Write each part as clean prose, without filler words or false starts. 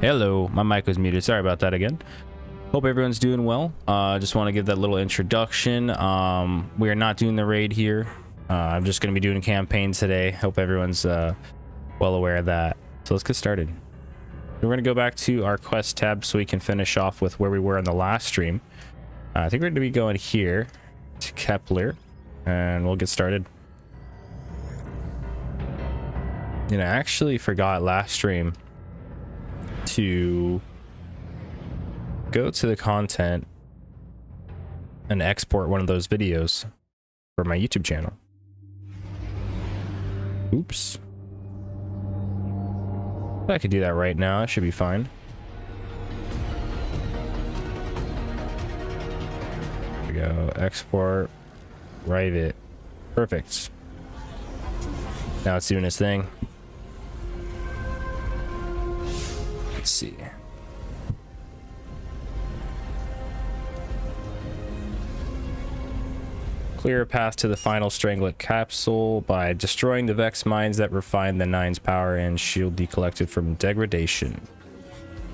Hello, my mic was muted. Sorry about that again. Hope everyone's doing well. Just want to give that little introduction. We are not doing the raid here. I'm just going to be doing a campaign today. Hope everyone's well aware of that. So let's get started. We're going to go back to our quest tab so we can finish off with where we were in the last stream. I think we're going to be going here to Kepler, and we'll get started. And I actually forgot last stream to go to the content and export one of those videos for my YouTube channel. Oops. I could do that right now. That should be fine. There we go. Export. Private. Perfect. Now it's doing its thing. Let's see. Clear a path to the final Stranglet capsule by destroying the Vex mines that refine the Nine's power and shield decollected from degradation.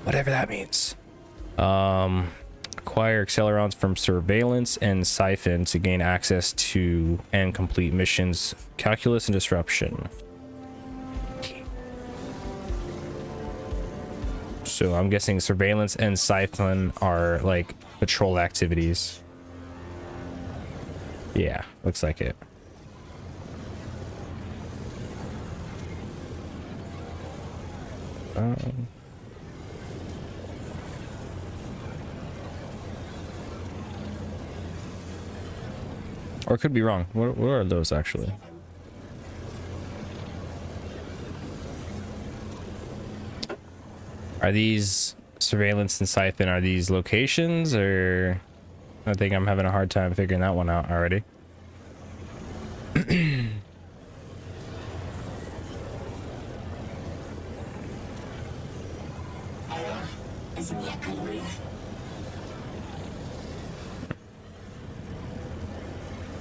Whatever that means. Acquire accelerons from surveillance and siphon to gain access to and complete missions, calculus and disruption. So I'm guessing surveillance and siphon are like patrol activities. Yeah, looks like it. Or could be wrong. What are those actually? Are these surveillance and siphon, are these locations, or I think I'm having a hard time figuring that one out already.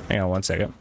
Hang on one second.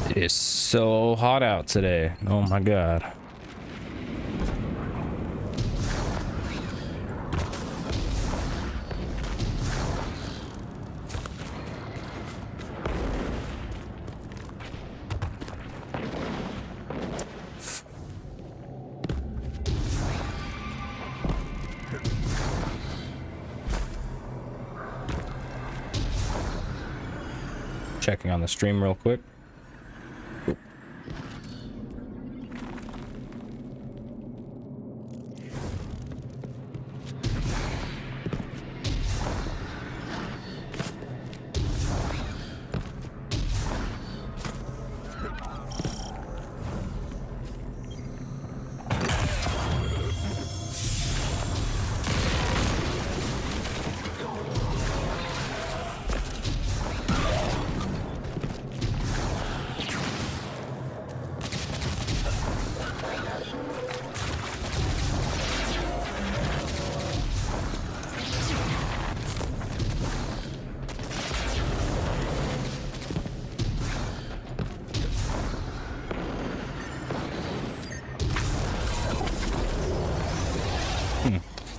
It is so hot out today. Oh my god. Checking on the stream real quick.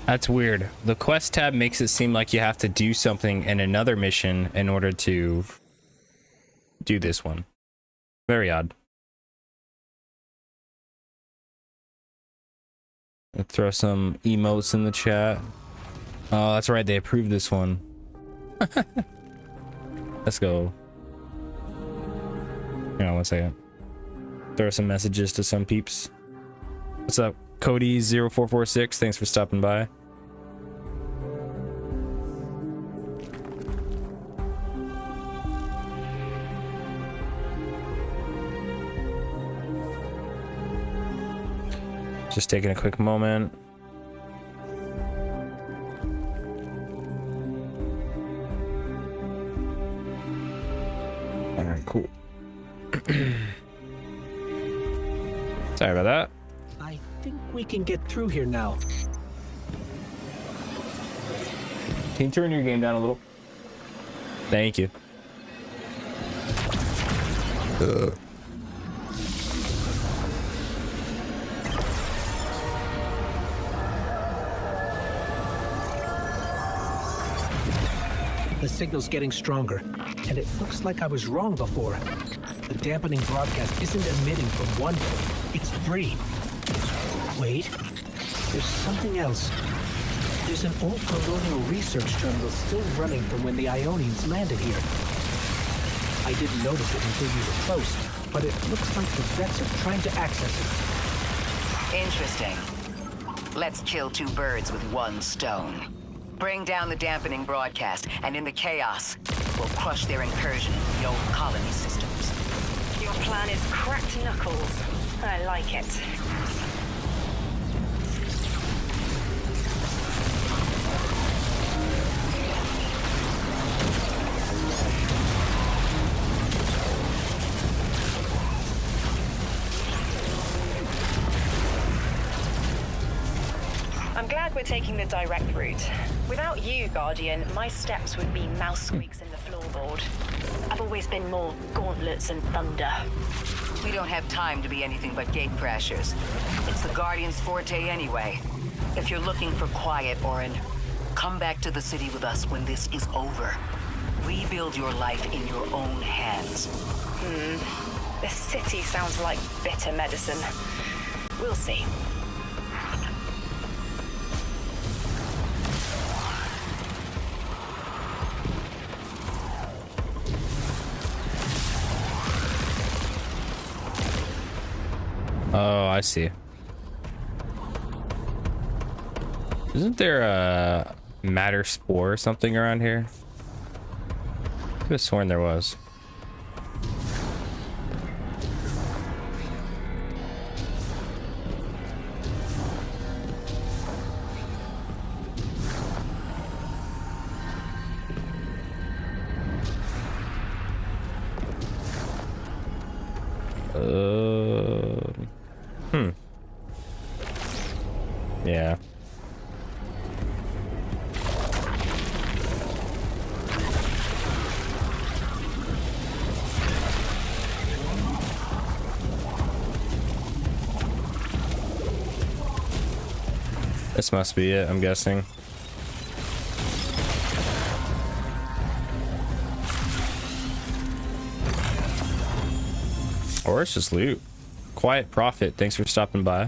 That's weird. The quest tab makes it seem like you have to do something in another mission in order to do this one. Very odd. I'll throw some emotes in the chat. Oh, that's right. They approved this one. Let's go. Hang on 1 second. Throw some messages to some peeps. What's up, Cody0446? Thanks for stopping by. Just taking a quick moment. All right, cool. Sorry about that. I think we can get through here now. Can you turn your game down a little? Thank you. The signal's getting stronger, and it looks like I was wrong before. The dampening broadcast isn't emitting from one point, it's 3. Wait, there's something else. There's an old colonial research terminal still running from when the Ionians landed here. I didn't notice it until you were close, but it looks like the Vets are trying to access it. Interesting. Let's kill 2 birds with 1 stone. Bring down the dampening broadcast, and in the chaos, we'll crush their incursion in the old colony systems. Your plan is cracked knuckles. I like it. I'm glad we're taking the direct route. Without you, Guardian, my steps would be mouse squeaks in the floorboard. I've always been more gauntlets and thunder. We don't have time to be anything but gate crashers. It's the Guardian's forte anyway. If you're looking for quiet, Orin, come back to the city with us when this is over. Rebuild your life in your own hands. The city sounds like bitter medicine. We'll see. Oh, I see. Isn't there a matter spore or something around here? I could have sworn there was. Yeah. This must be it, I'm guessing. Or it's just loot. Quiet Prophet, thanks for stopping by.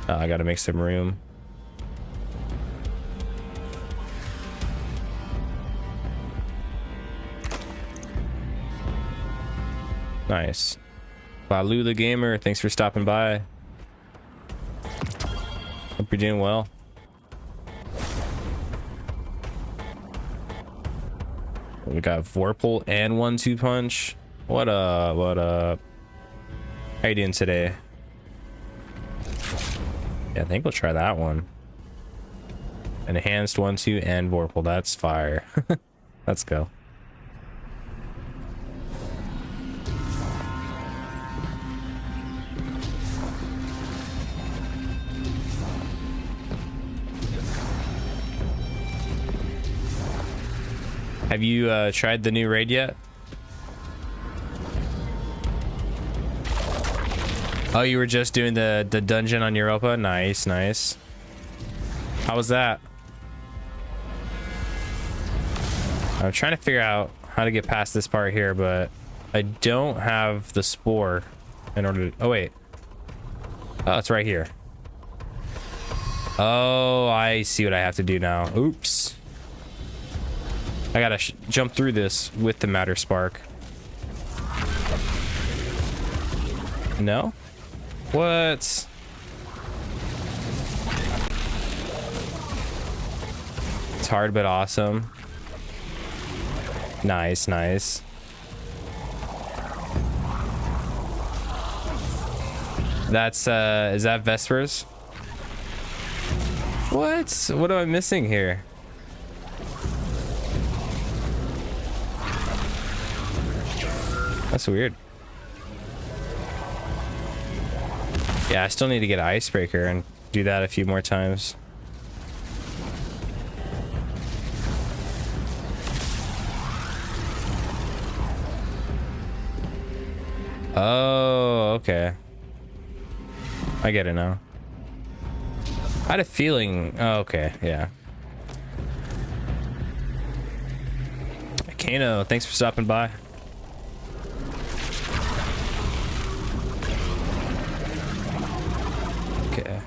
I gotta make some room. Nice. Balu the Gamer, thanks for stopping by. Hope you're doing well. We got Vorpal and 1-2 punch. What up? How you doing today? Yeah, I think we'll try that one. Enhanced 1-2 and Vorpal. That's fire. Let's go. Have you tried the new raid yet? Oh, you were just doing the dungeon on Europa? Nice, nice. How was that? I'm trying to figure out how to get past this part here, but I don't have the spore in order to... Oh, wait. Oh, it's right here. Oh, I see what I have to do now. Oops. I gotta jump through this with the matter spark. No? What? It's hard but awesome. Nice, nice. That's is that Vespers? What am I missing here? That's weird. Yeah, I still need to get Icebreaker and do that a few more times. Oh, okay. I get it now. I had a feeling. Oh, okay, yeah. Kano, thanks for stopping by. Okay.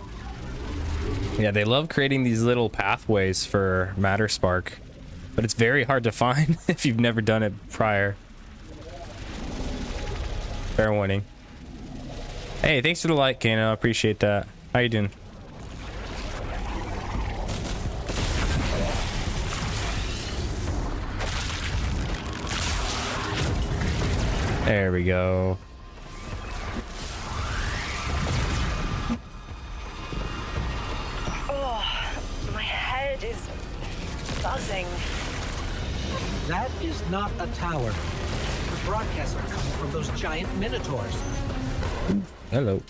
Yeah, they love creating these little pathways for Matter Spark, but it's very hard to find if you've never done it prior. Fair warning. Hey, thanks for the like, Kano. Appreciate that. How you doing? There we go. Oh, my head is buzzing. That is not a tower. The broadcasts are coming from those giant minotaurs. Hello.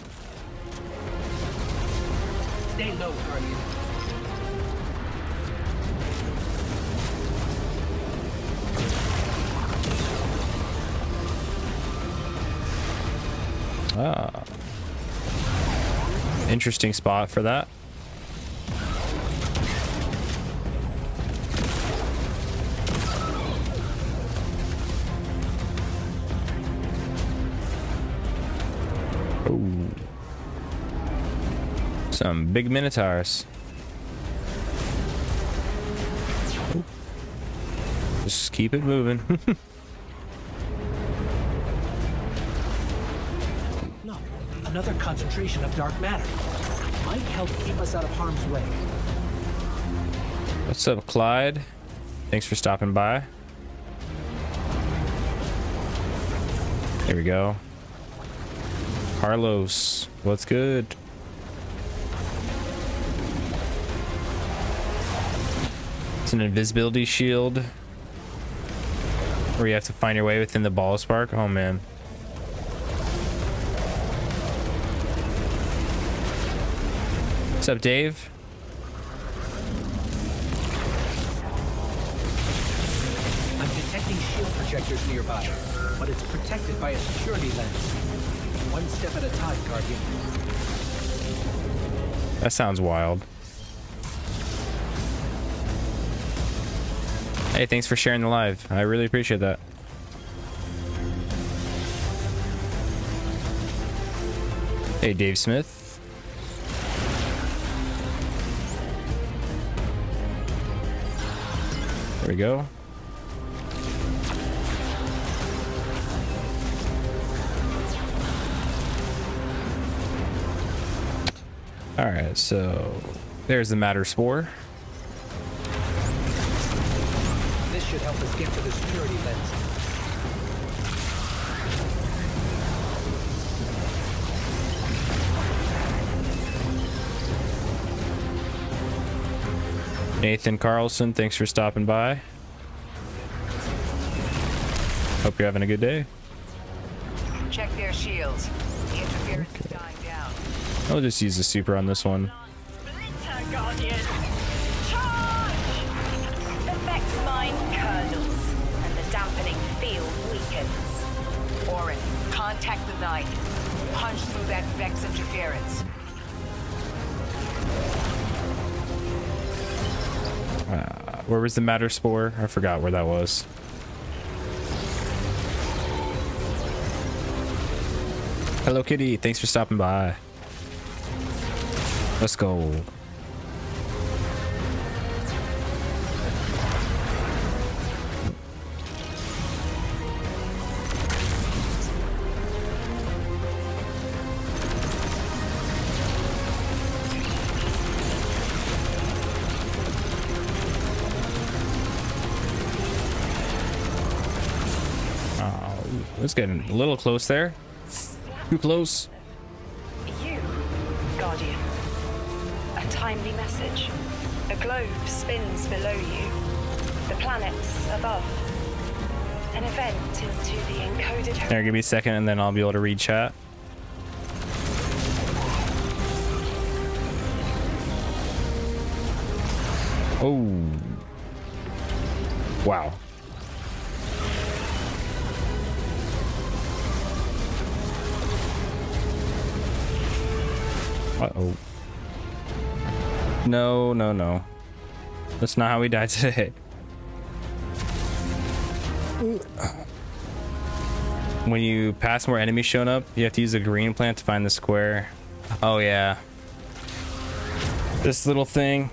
Stay low, Guardian. Ah. Interesting spot for that. Oh. Some big minotaurs. Oh. Just keep it moving. Another concentration of dark matter. Might help keep us out of harm's way. What's up, Clyde? Thanks for stopping by. Here we go. Carlos, what's good? It's an invisibility shield where you have to find your way within the ball spark. Oh man. What's up, Dave? I'm detecting shield projectors nearby, but it's protected by a security lens. One step at a time, Guardian. That sounds wild. Hey, thanks for sharing the live. I really appreciate that. Hey, Dave Smith. There we go. All right, so there's the matter spore. This should help us get to the security lens. Nathan Carlson, thanks for stopping by. Hope you're having a good day. Check their shields. The interference is dying down. I'll just use the super on this one. Splinter Guardian! Charge! The Vex mine curdles, and the dampening field weakens. Orin, contact the 9. punch through that Vex interference. Where was the matter spore? I forgot where that was. Hello Kitty, thanks for stopping by. Let's go. It's getting a little close there. Too close. You, Guardian. A timely message. A globe spins below you. The planets above. An event into the encoded... There, give me a second and then I'll be able to read chat. Oh. Wow. Uh-oh. No, no, no. That's not how we died today. When you pass more enemies showing up, you have to use the green plant to find the square. Oh, yeah. This little thing.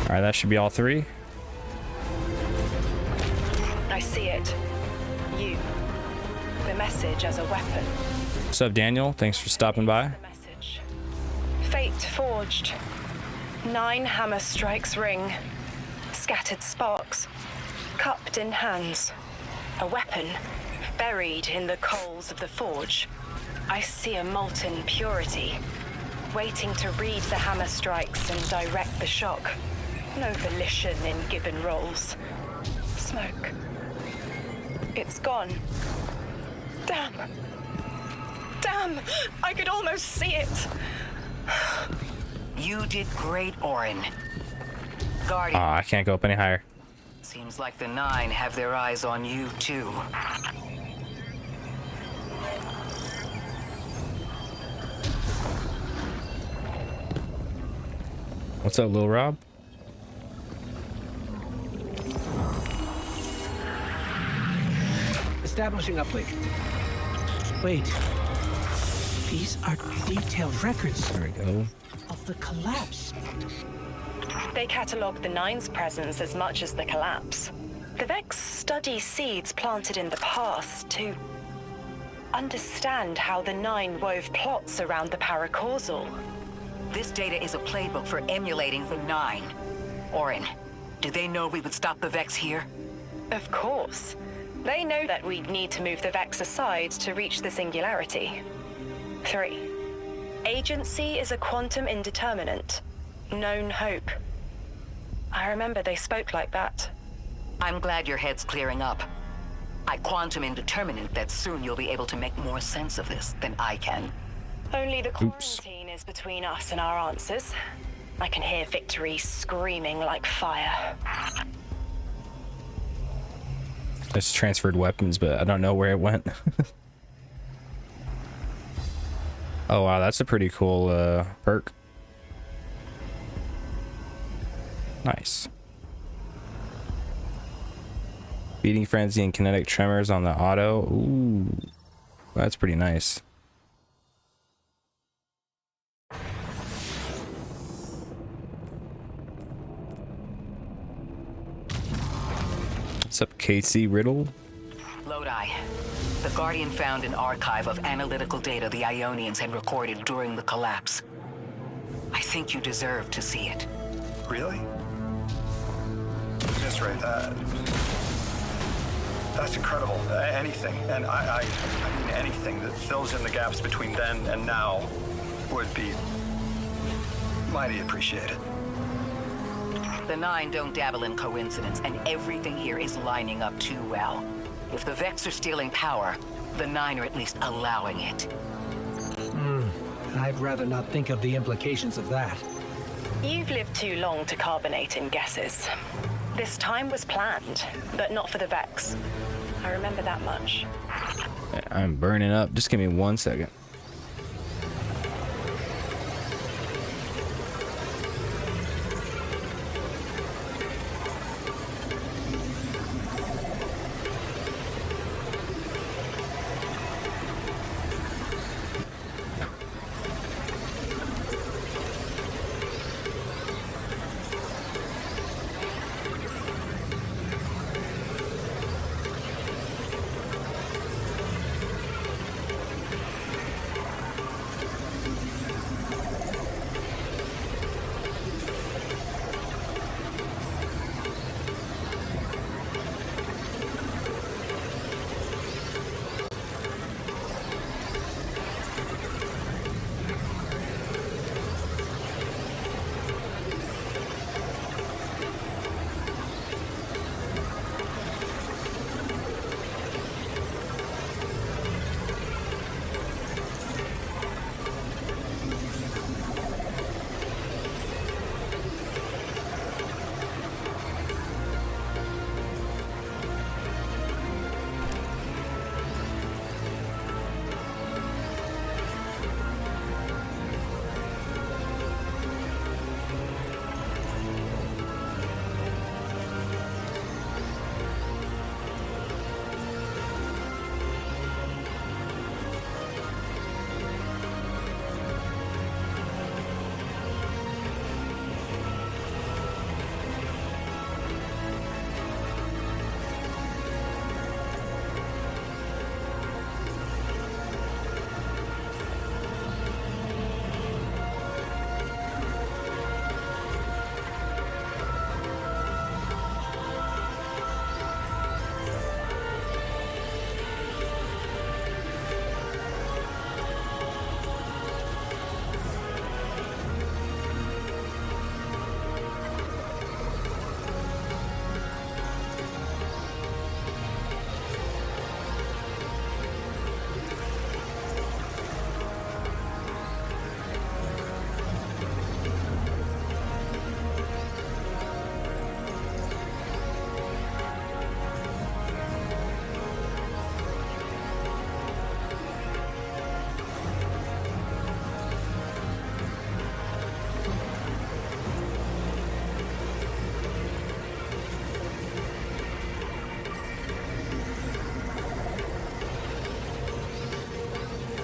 All right, that should be all three. I see it. You. The message as a weapon. What's up, Daniel? Thanks for stopping by. The message. Fate forged. 9 hammer strikes ring. Scattered sparks. Cupped in hands. A weapon. Buried in the coals of the forge. I see a molten purity. Waiting to read the hammer strikes and direct the shock. No volition in given roles. Smoke. It's gone. Damn. Damn! I could almost see it. You did great, Orin. Guardian. I can't go up any higher. Seems like the 9 have their eyes on you, too. What's up, Lil Rob? Establishing uplink. Wait. These are detailed records There we go. of the collapse. They catalogue the 9's presence as much as the collapse. The Vex study seeds planted in the past to understand how the 9 wove plots around the paracausal. This data is a playbook for emulating the 9. Orin, do they know we would stop the Vex here? Of course. They know that we'd need to move the Vex aside to reach the singularity. 3. Agency is a quantum indeterminate. Known hope. I remember they spoke like that. I'm glad your head's clearing up. I quantum indeterminate that soon you'll be able to make more sense of this than I can. Only the quarantine is between us and our answers. I can hear victory screaming like fire. I just transferred weapons, but I don't know where it went. Oh wow, that's a pretty cool perk. Nice. Beating frenzy and kinetic tremors on the auto. Ooh, that's pretty nice. What's up, Casey Riddle? Lodi. The Guardian found an archive of analytical data the Ionians had recorded during the collapse. I think you deserve to see it. Really? That's right. That's incredible. Anything, and I mean anything that fills in the gaps between then and now would be mighty appreciated. The 9 don't dabble in coincidence, and everything here is lining up too well. If the Vex are stealing power, the 9 are at least allowing it. I'd rather not think of the implications of that. You've lived too long to carbonate in guesses. This time was planned, but not for the Vex. I remember that much. I'm burning up. Just give me 1 second.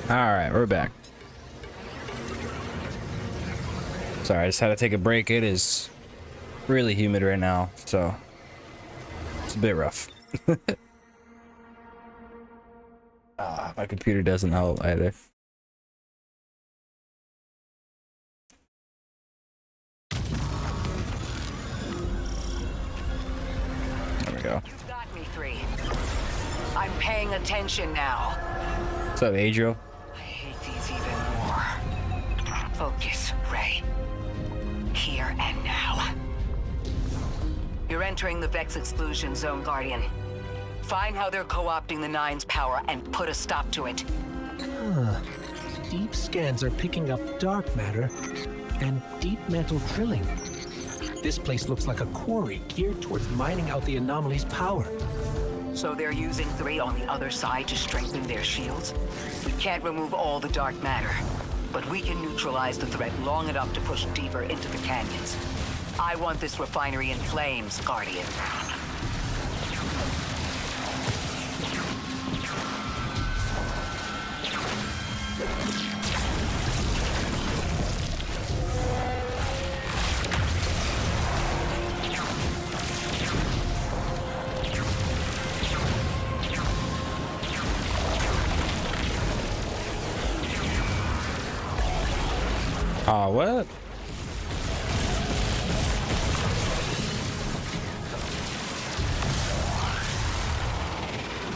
All right, we're back. Sorry, I just had to take a break. It is really humid right now, so it's a bit rough. My computer doesn't help either. There we go. Got me, 3. I'm paying attention now. What's up, Adriel? I hate these even more. Focus, Ray. Here and now. You're entering the Vex exclusion zone, Guardian. Find how they're co-opting the 9's power and put a stop to it. Deep scans are picking up dark matter and deep mantle drilling. This place looks like a quarry geared towards mining out the anomaly's power. So they're using 3 on the other side to strengthen their shields? We can't remove all the dark matter, but we can neutralize the threat long enough to push deeper into the canyons. I want this refinery in flames, Guardian. Oh, what?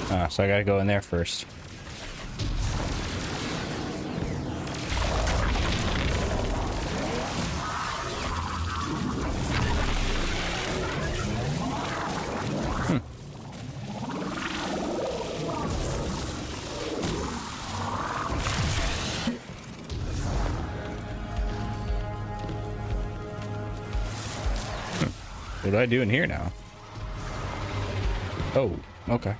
Ah, so I gotta go in there first. What do I do in here now? Oh, okay.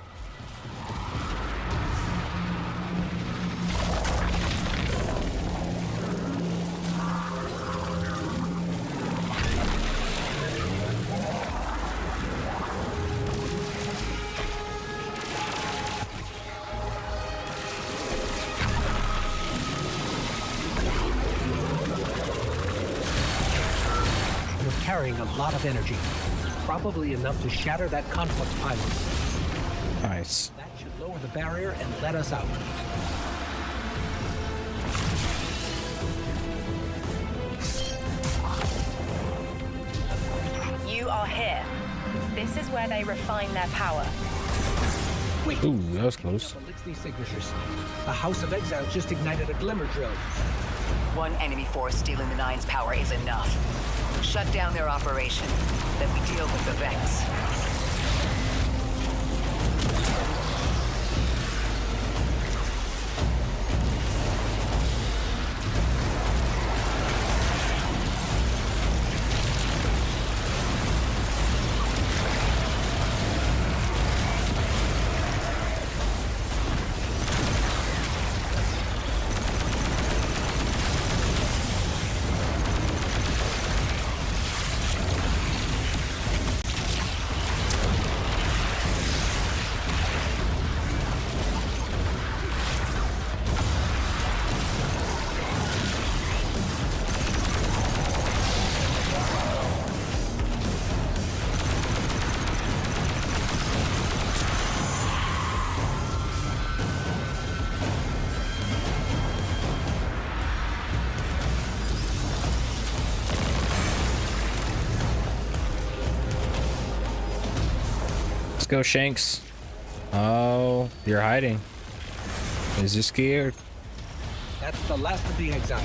Carrying a lot of energy, probably enough to shatter that conflict pylon. Nice. That should lower the barrier and let us out. You are here. This is where they refine their power. Wait. Ooh, that was close. Elixir signatures. The House of Exile just ignited a glimmer drill. One enemy force stealing the Nine's power is enough. Shut down their operation, then we deal with the Vex. Let's go, Shanks. Oh, you're hiding. Is you scared? That's the last of the exiles.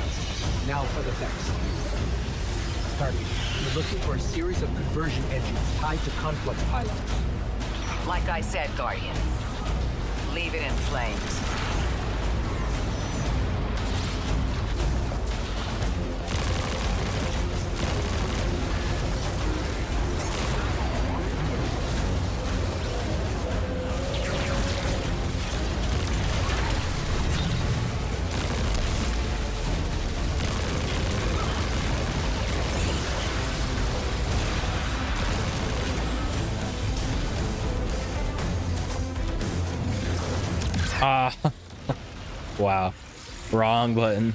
Now for the Vex. Target, you're looking for a series of conversion engines tied to conflux pylons. Like I said, Guardian, leave it in flames. Ah, wow, wrong button.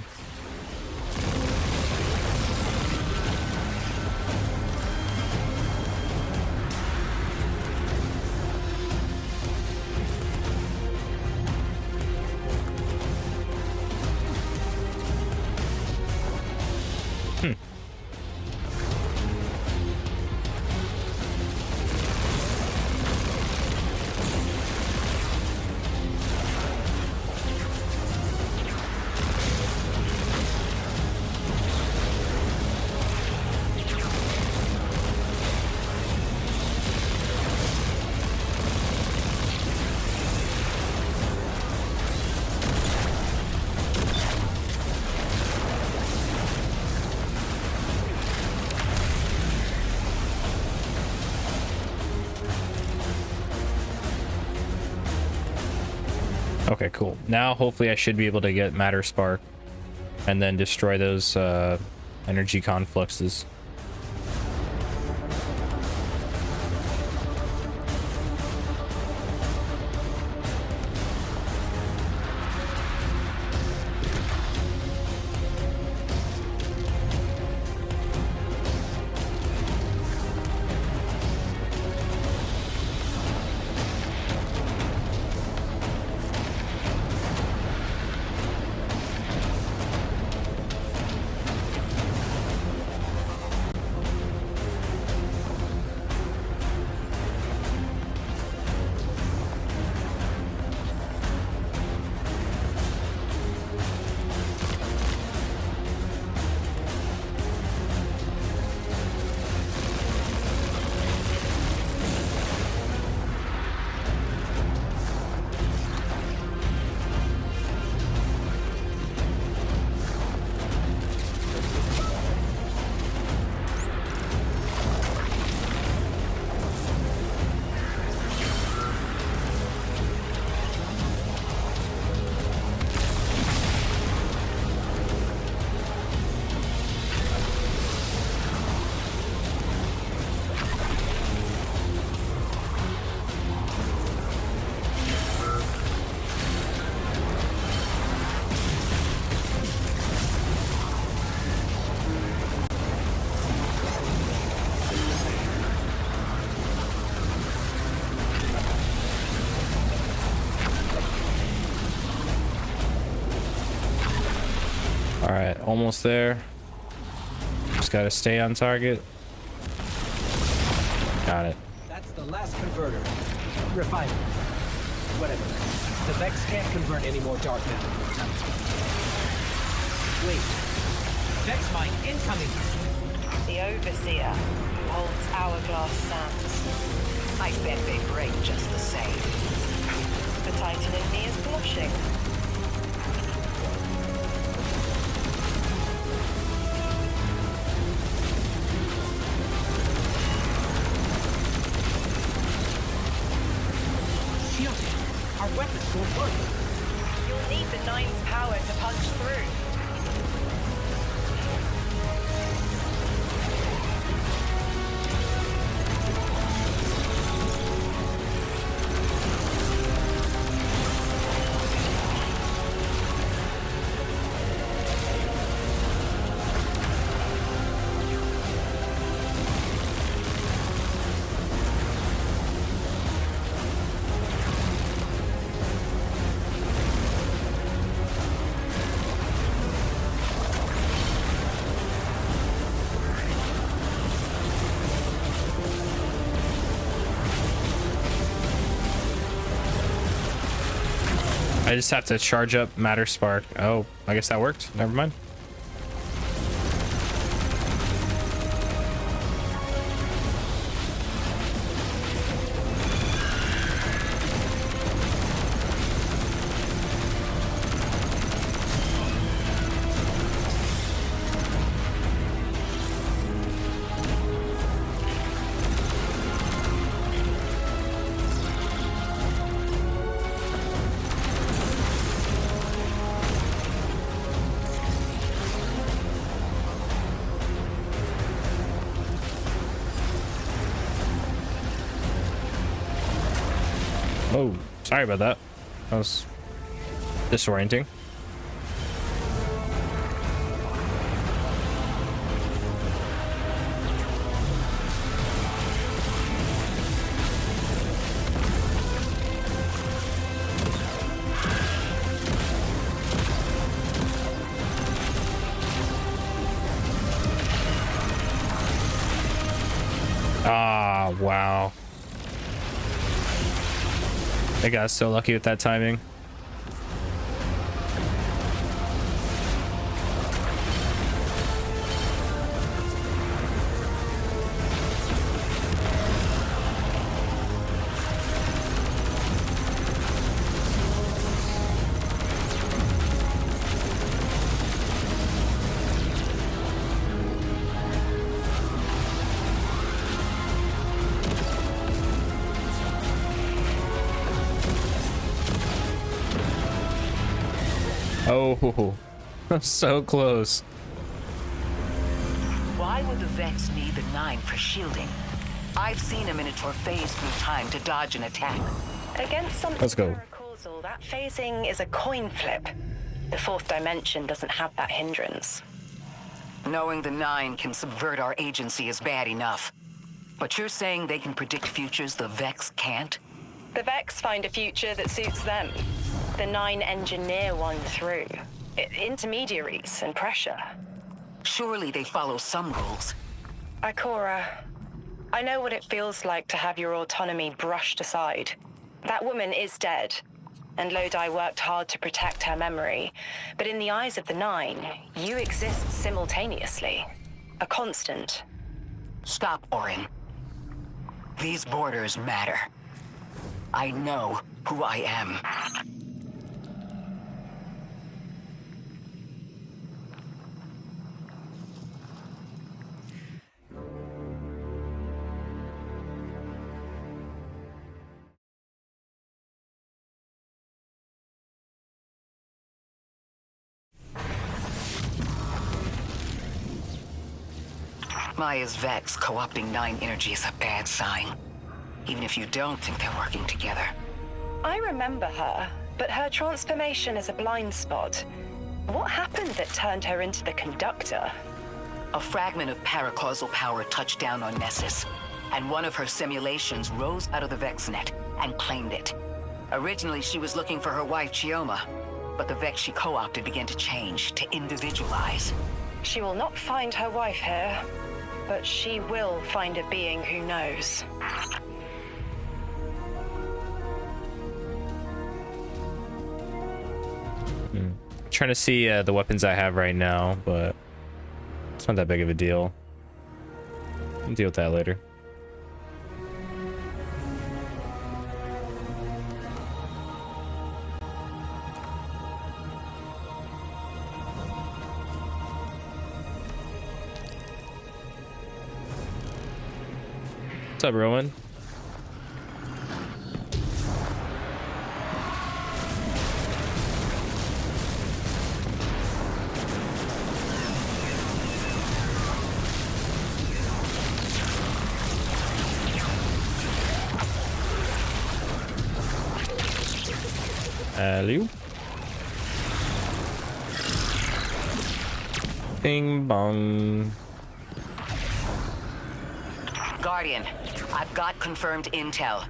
Okay, cool. Now hopefully I should be able to get Matter Spark and then destroy those energy confluxes. All right, almost there. Just gotta stay on target. Got it. That's the last converter. Refinement. Whatever. The Vex can't convert any more dark matter. Wait. Vex mine incoming. The Overseer holds hourglass sands. I bet they break just the same. The Titan in me is blushing. Shielded. Our weapons won't work. You'll need the Nine's power to punch through. I just have to charge up Matter Spark. Oh, I guess that worked. Never mind. Oh, sorry about that. That was disorienting. Ah, wow. I got so lucky with that timing. Oh, so close. Why would the Vex need the 9 for shielding? I've seen a Minotaur phase through time to dodge an attack. Against something Let's go. paracausal, that phasing is a coin flip. The fourth dimension doesn't have that hindrance. Knowing the 9 can subvert our agency is bad enough. But you're saying they can predict futures the Vex can't? The Vex find a future that suits them. The 9 engineer one through. Intermediaries and pressure. Surely they follow some rules. Ikora, I know what it feels like to have your autonomy brushed aside. That woman is dead, and Lodi worked hard to protect her memory. But in the eyes of the 9, you exist simultaneously. A constant. Stop, Orin. These borders matter. I know who I am. Maya's Vex co-opting 9 energy is a bad sign. Even if you don't think they're working together. I remember her, but her transformation is a blind spot. What happened that turned her into the conductor? A fragment of paracausal power touched down on Nessus, and one of her simulations rose out of the Vex net and claimed it. Originally, she was looking for her wife, Chioma, But the Vex she co-opted began to change, to individualize. She will not find her wife here, but she will find a being who knows. Trying to see the weapons I have right now, but it's not that big of a deal. I'll deal with that later. What's up, Rowan? Hello. Bing bong. Guardian, I've got confirmed intel.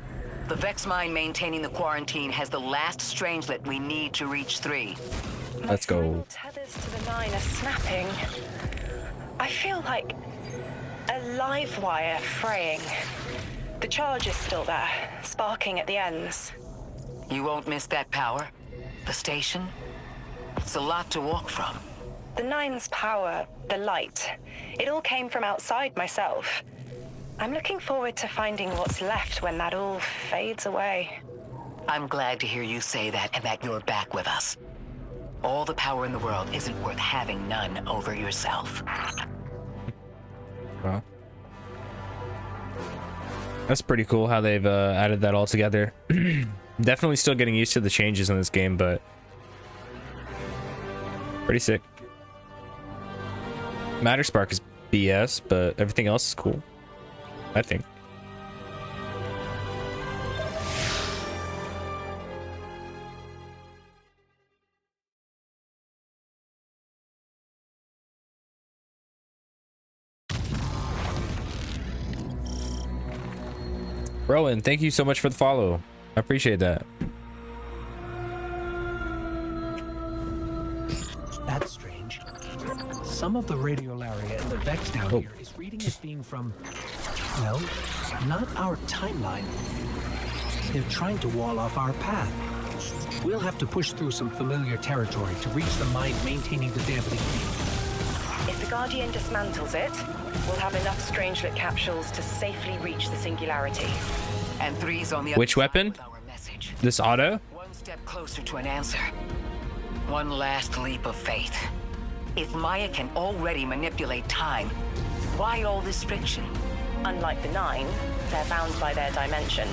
The Vex mine maintaining the quarantine has the last strangelet we need to reach 3. Let's go. My final tethers to the 9 are snapping. I feel like a live wire fraying. The charge is still there, sparking at the ends. You won't miss that power. The station. It's a lot to walk from. The 9's power, the light, it all came from outside myself. I'm looking forward to finding what's left when that all fades away. I'm glad to hear you say that and that you're back with us. All the power in the world isn't worth having none over yourself. Well, that's pretty cool how they've added that all together. Definitely still getting used to the changes in this game, but pretty sick. Matter Spark is BS, but everything else is cool, I think. Rowan, thank you so much for the follow. I appreciate that. That's strange. Some of the radiolaria in the Vex down here is reading as being from, well, not our timeline. They're trying to wall off our path. We'll have to push through some familiar territory to reach the mine maintaining the dampening field. If the Guardian dismantles it, we'll have enough Strangelet capsules to safely reach the Singularity. And 3's on the other Which side weapon? with our message. This auto? One step closer to an answer. One last leap of faith. If Maya can already manipulate time, why all this friction? Unlike the 9, they're bound by their dimension.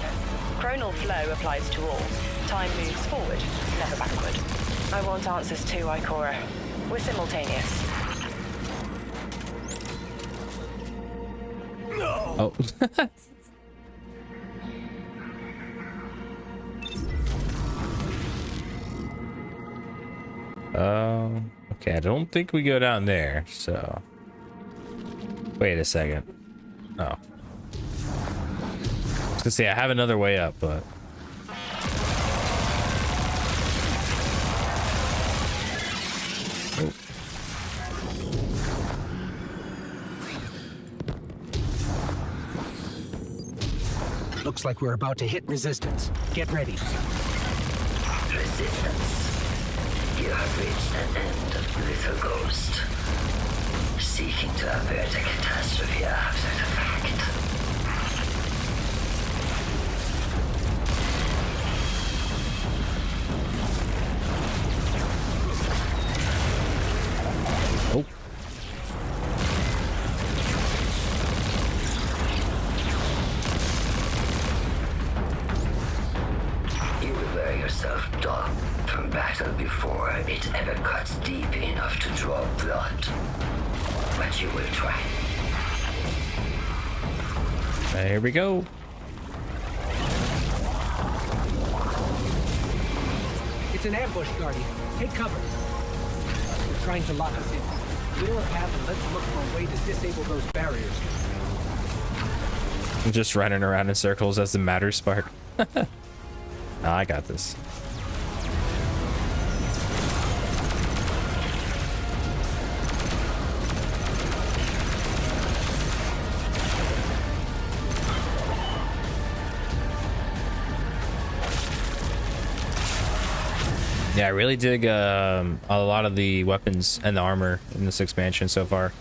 Chronal flow applies to all. Time moves forward, never backward. I want answers too, Ikora. We're simultaneous. Oh. Okay, I don't think we go down there, so wait a second. Oh, I was gonna say I have another way up, but oh. Looks like we're about to hit resistance. Get ready. Resistance. You have reached an end, little ghost. Seeking to avert a catastrophe after the fact. Oh. You will wear yourself down from battle before it ever cuts deep enough to draw blood. But you will try. Here we go. It's an ambush, Guardian. Take cover. They're trying to lock us in. Clear a path and let's look for a way to disable those barriers. I'm just running around in circles as the Matter Spark. Nah, I got this. Yeah, I really dig a lot of the weapons and the armor in this expansion so far.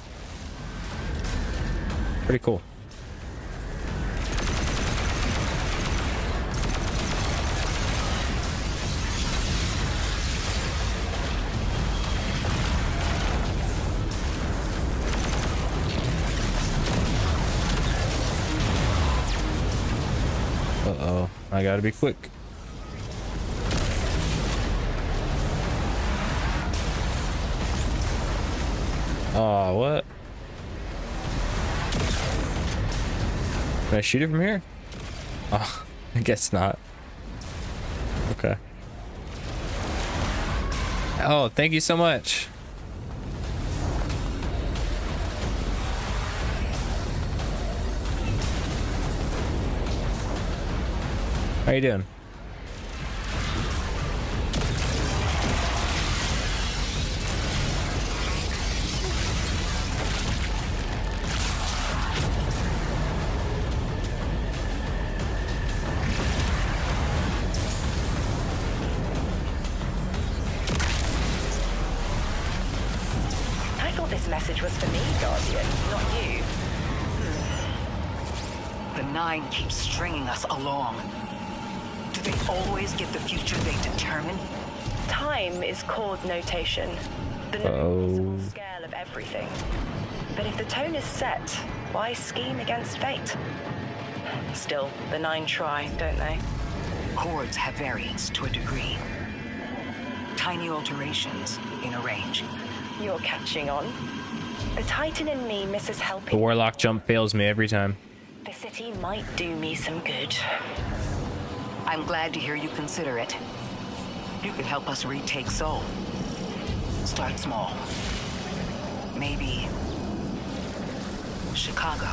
Pretty cool. Uh-oh, I gotta be quick. Oh, what? Can I shoot it from here? Oh, I guess not. Okay. Oh, thank you so much. How you doing? I thought this message was for me, Guardian, not you. The 9 keeps stringing us along. Do they always get the future they determine? Time is chord notation. The visible scale of everything. But if the tone is set, why scheme against fate? Still, the 9 try, don't they? Chords have variance to a degree. Tiny alterations in a range. You're catching on. The Titan in me misses The helping. warlock jump fails me every time. The city might do me some good. I'm glad to hear you consider it. You could help us retake Seoul. Start small. Maybe Chicago.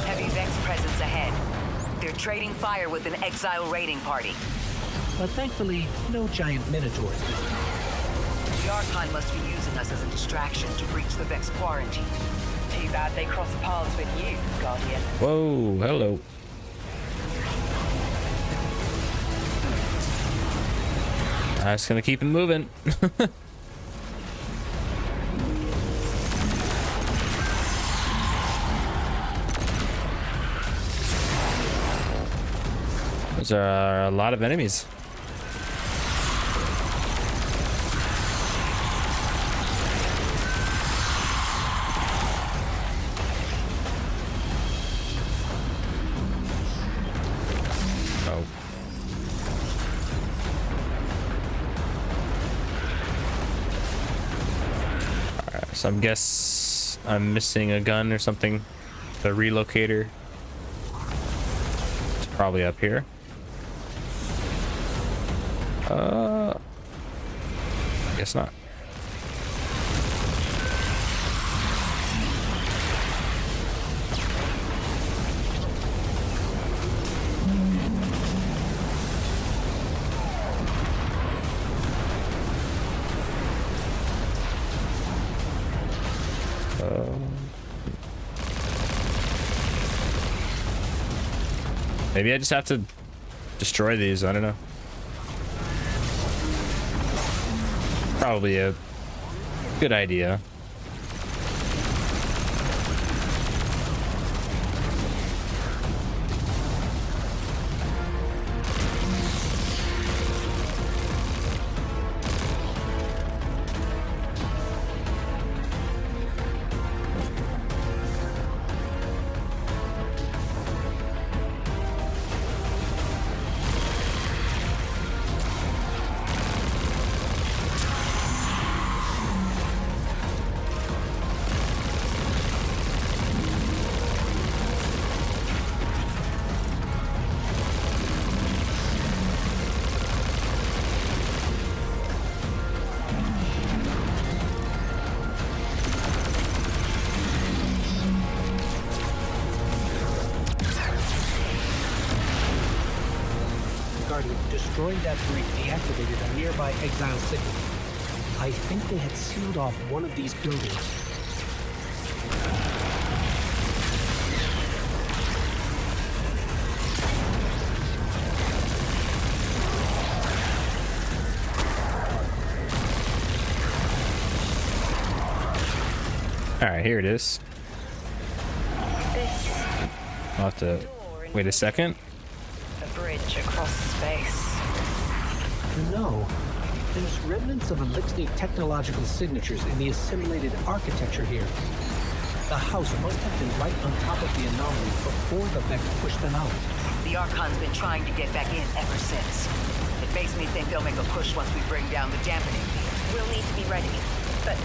Heavy Vex presence ahead. They're trading fire with an exile raiding party. But thankfully, no giant minotaurs. The Archon must be using us as a distraction to breach the Vex quarantine. Too bad they crossed paths with you, Guardian. Whoa, hello. I'm just gonna keep it moving. There's a lot of enemies. Oh. Alright, so I guess I'm missing a gun or something. The relocator. It's probably up here. Guess not. Maybe I just have to destroy these. I don't know. Probably a good idea. Guardian, destroying that breach deactivated a nearby exile signal. I think they had sealed off one of these buildings. All right, here it is. This I'll have to wait a second. a bridge across space. No. There's remnants of Elixir technological signatures in the assimilated architecture here. The house must have been right on top of the anomaly before the Vex pushed them out. The Archon's been trying to get back in ever since. It makes me think they'll make a push once we bring down the dampening field. We'll need to be ready. But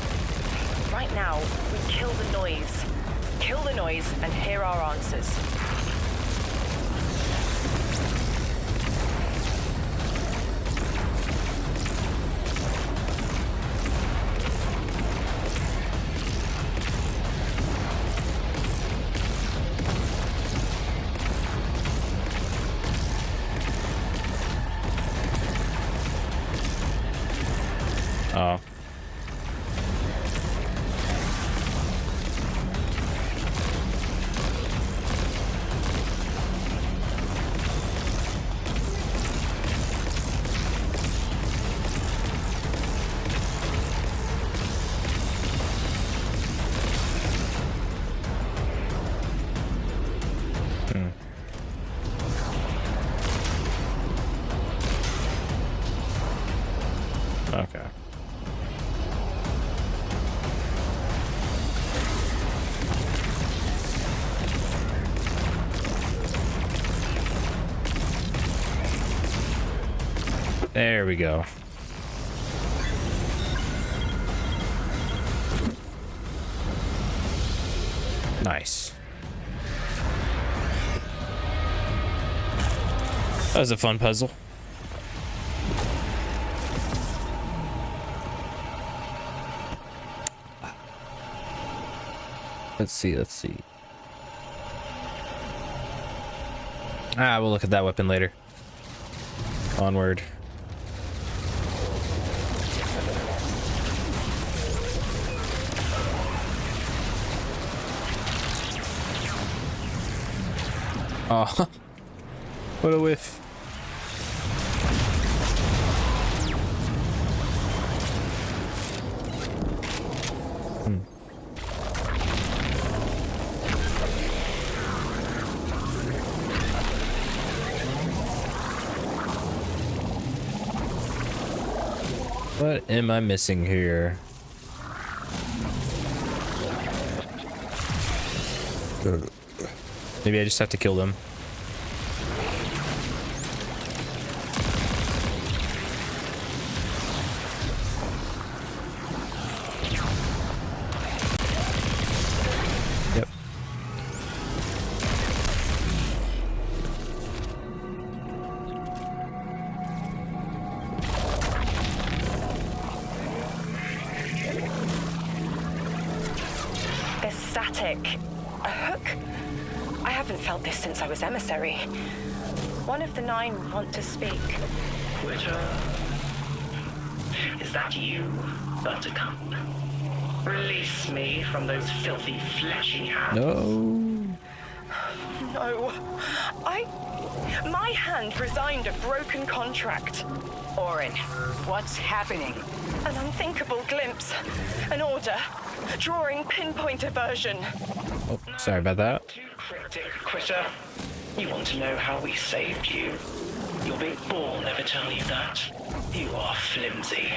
right now, we kill the noise. Kill the noise and hear our answers. Oh. Okay. There we go. Nice. That was a fun puzzle. Let's see. We'll look at that weapon later. Onward. Oh, what a whiff. What am I missing here? Maybe I just have to kill them. Yep. There's static. A hook? I haven't felt this since I was emissary. One of the 9 want to speak. Twitter? Is that you, Buttercup? Release me from those filthy fleshy hands. No. No. My hand resigned a broken contract. Orin, what's happening? An unthinkable glimpse. An order. Drawing pinpoint aversion. Oh, sorry about that. Too cryptic, Quitter. You want to know how we saved you? Your big ball never tell you that. You are flimsy.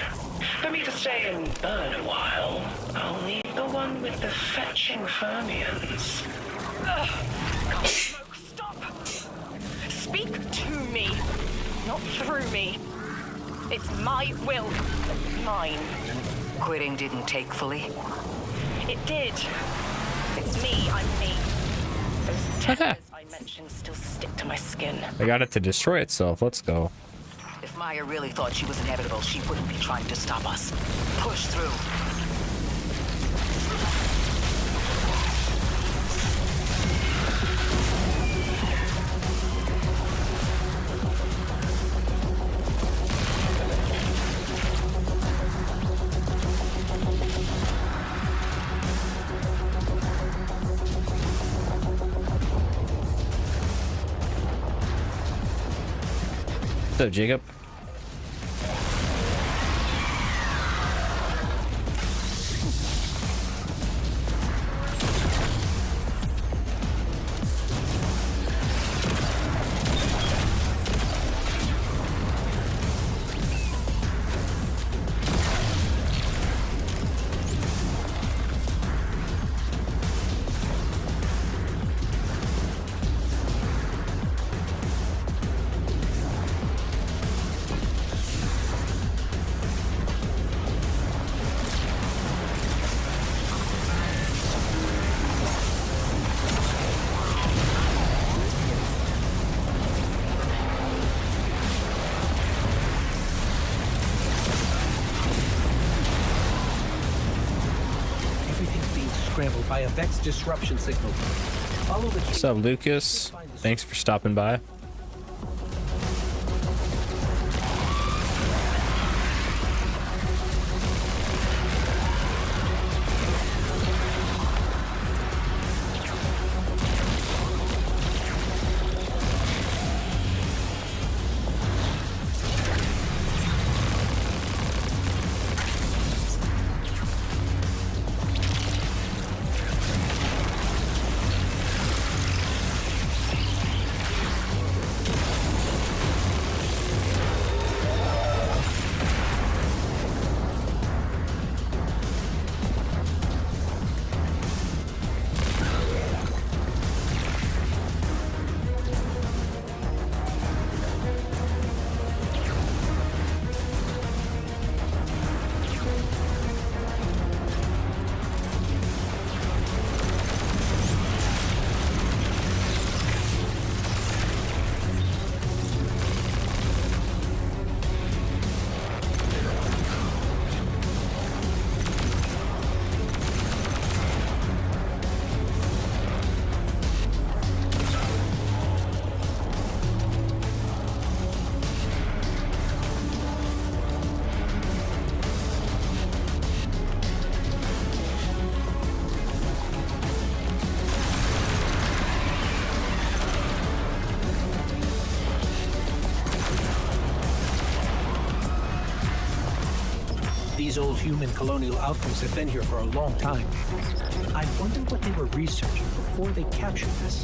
For me to stay and burn a while, I'll need the one with the fetching fermions. Ugh. Smoke, stop! Speak to me, not through me. It's my will. Mine. Quitting didn't take fully. It did. It's me, I'm me. Those terrors I mentioned still stick to my skin. I got it to destroy itself. Let's go. If Maya really thought she was inevitable, she wouldn't be trying to stop us. Push through. What's up, Jacob? scrambled by a Vex disruption signal. Follow the What's up, Lucas? Thanks for stopping by. These old human colonial outposts have been here for a long time. I wonder what they were researching before they captured this.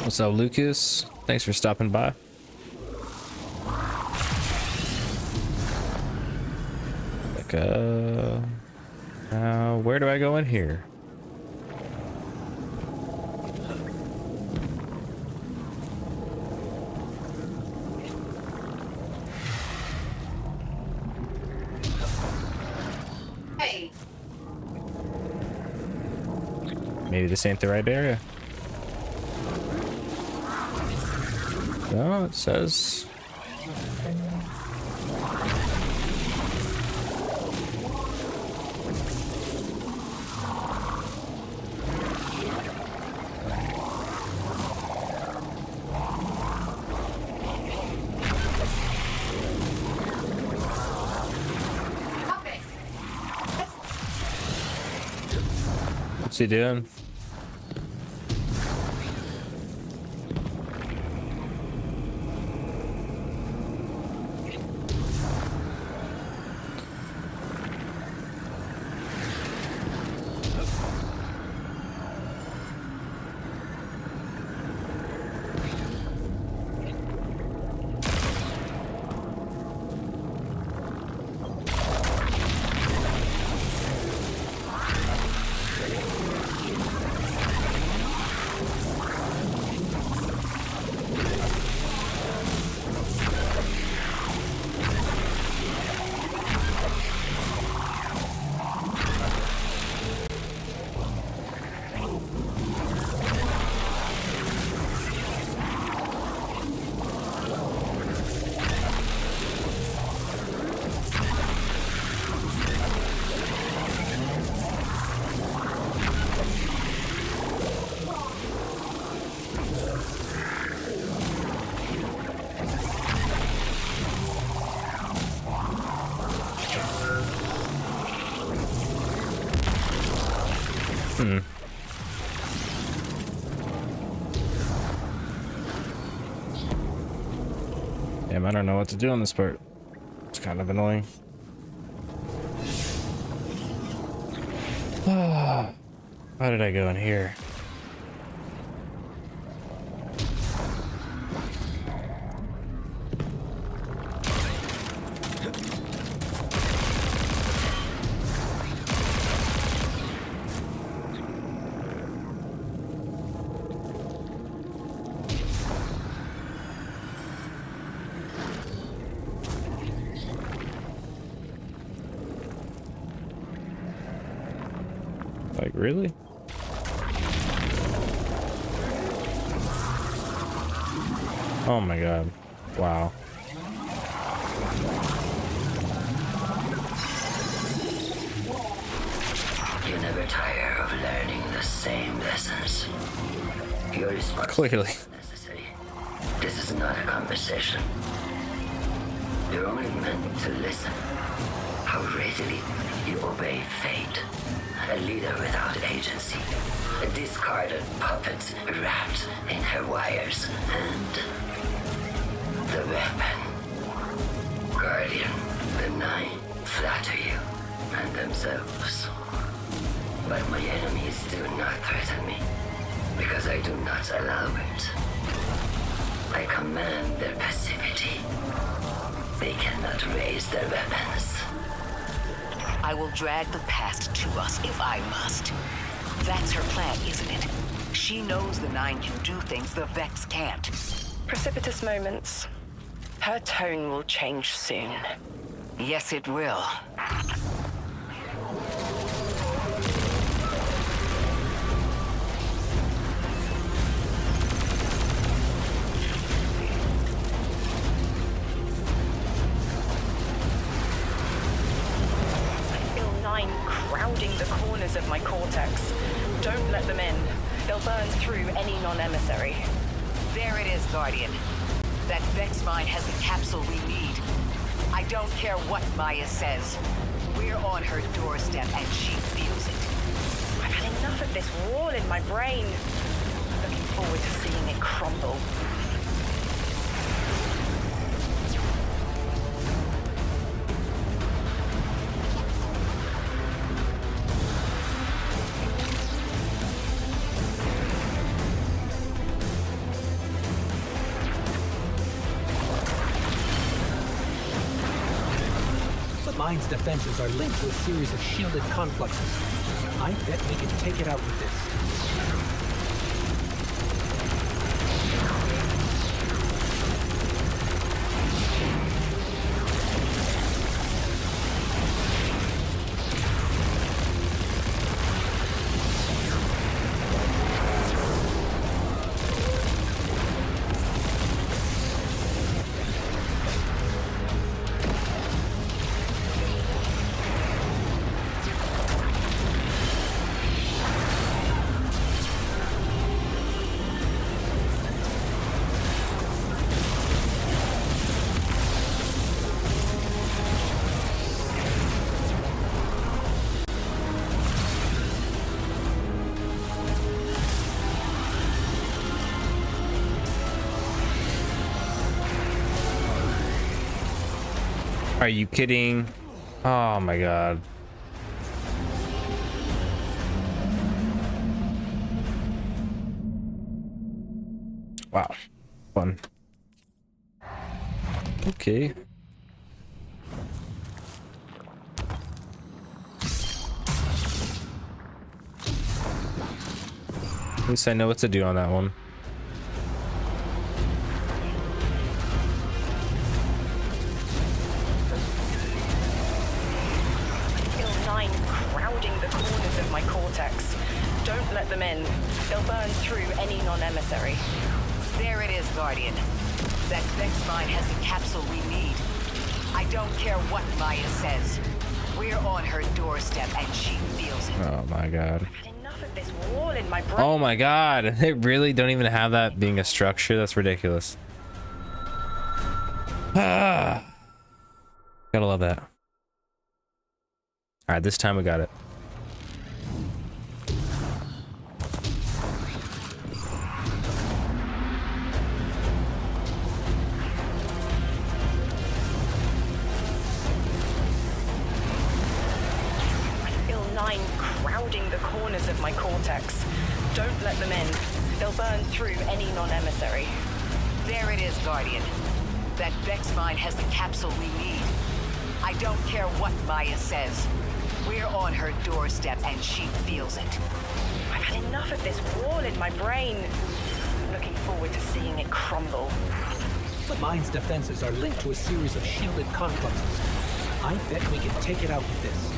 What's up, Lucas? Thanks for stopping by. Like, where do I go in here? Hey. Maybe this ain't the right area. No, it says. What's he doing? Damn, I don't know what to do on this part. It's kind of annoying. How did I go in here? Like, really? Oh my god. Wow. You never tire of learning the same lessons. Your response Clearly. is necessary. This is not a conversation. You're only meant to listen. How readily you obey fate. A leader without agency. A discarded puppet wrapped in her wires. And the weapon. Guardian, the Nine flatter you and themselves. But my enemies do not threaten me, because I do not allow it. I command their passivity. They cannot raise their weapons. I will drag the past to us if I must. That's her plan, isn't it? She knows the Nine can do things the Vex can't. Precipitous moments. Her tone will change soon. Yes, it will. Crowding the corners of my cortex. Don't let them in. They'll burn through any non-emissary. There it is, Guardian. That Vex mine has the capsule we need. I don't care what Maya says. We're on her doorstep and she feels it. I've had enough of this wall in my brain. Looking forward to seeing it crumble. Mine's defenses are linked to a series of shielded confluxes. I bet we can take it out with this. Are you kidding? Oh my god. Wow. Fun. Okay. At least I know what to do on that one. Don't let them in. They'll burn through any non-emissary. There it is, Guardian. That Vex mine has the capsule we need. I don't care what Maya says. We're on her doorstep and she feels it. Oh my god. I've had enough of this wall in my brain. Oh my god. They really don't even have that being a structure? That's ridiculous. Ah. Gotta love that. Alright, this time we got it. Crowding the corners of my cortex. Don't let them in. They'll burn through any non-emissary. There it is, Guardian. That Vex mine has the capsule we need. I don't care what Maya says. We're on her doorstep and she feels it. I've had enough of this wall in my brain. Looking forward to seeing it crumble. The mine's defenses are linked to a series of shielded confluxes. I bet we can take it out with this.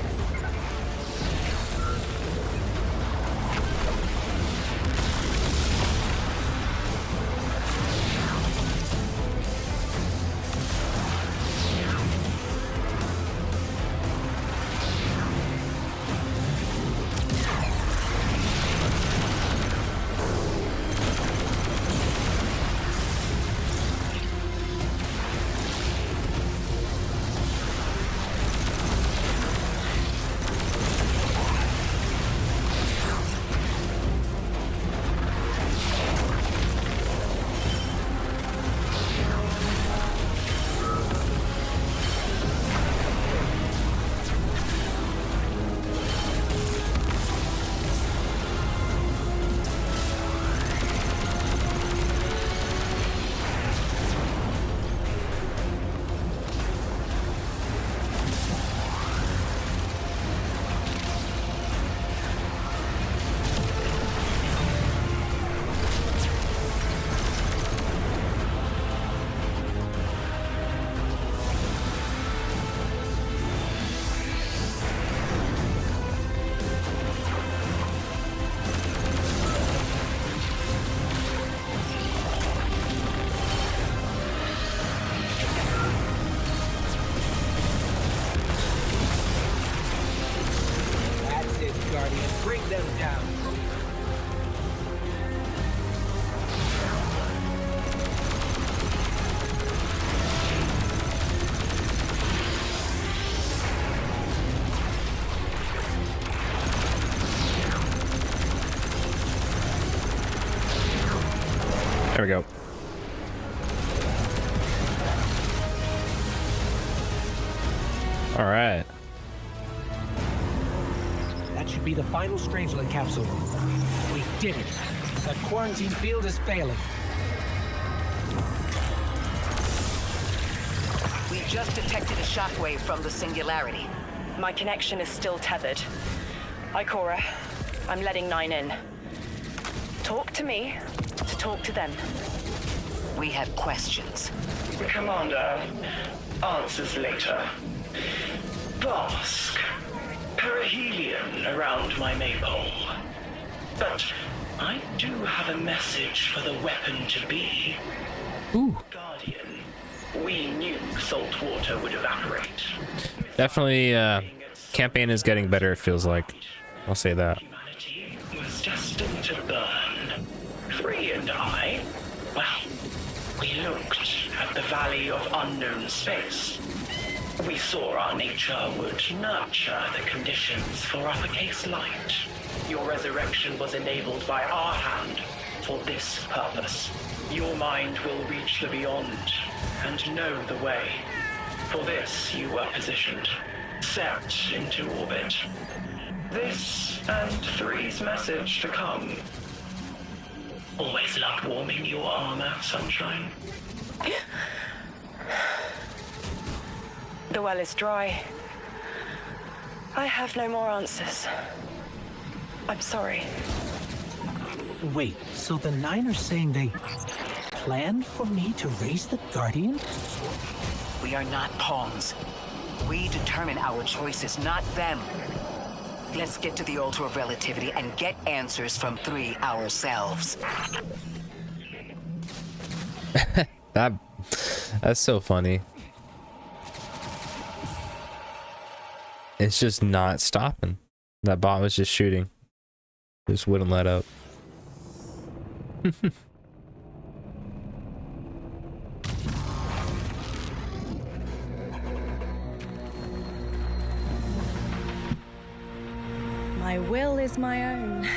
There we go. All right. That should be the final Strangelet capsule. We did it. That quarantine field is failing. We just detected a shockwave from the singularity. My connection is still tethered. Ikora, I'm letting 9 in. Talk to me to talk to them. We have questions. Commander, answers later. Bask. Perihelion around my maypole. But I do have a message for the weapon to be. Ooh. Guardian, we knew salt water would evaporate. Definitely, campaign is getting better, it feels like. I'll say that. Humanity was destined to burn. 3 and I, well, we looked at the Valley of Unknown Space. We saw our nature would nurture the conditions for uppercase light. Your resurrection was enabled by our hand for this purpose. Your mind will reach the beyond and know the way. For this, you were positioned, set into orbit. This and 3's message to come. Always loved warming your armor, Sunshine. The well is dry. I have no more answers. I'm sorry. Wait, so the 9 are saying they planned for me to raise the Guardian? We are not pawns. We determine our choices, not them. Let's get to the altar of relativity and get answers from 3 ourselves. That's so funny. It's just not stopping. That bot was just shooting. Just wouldn't let up. My will is my own.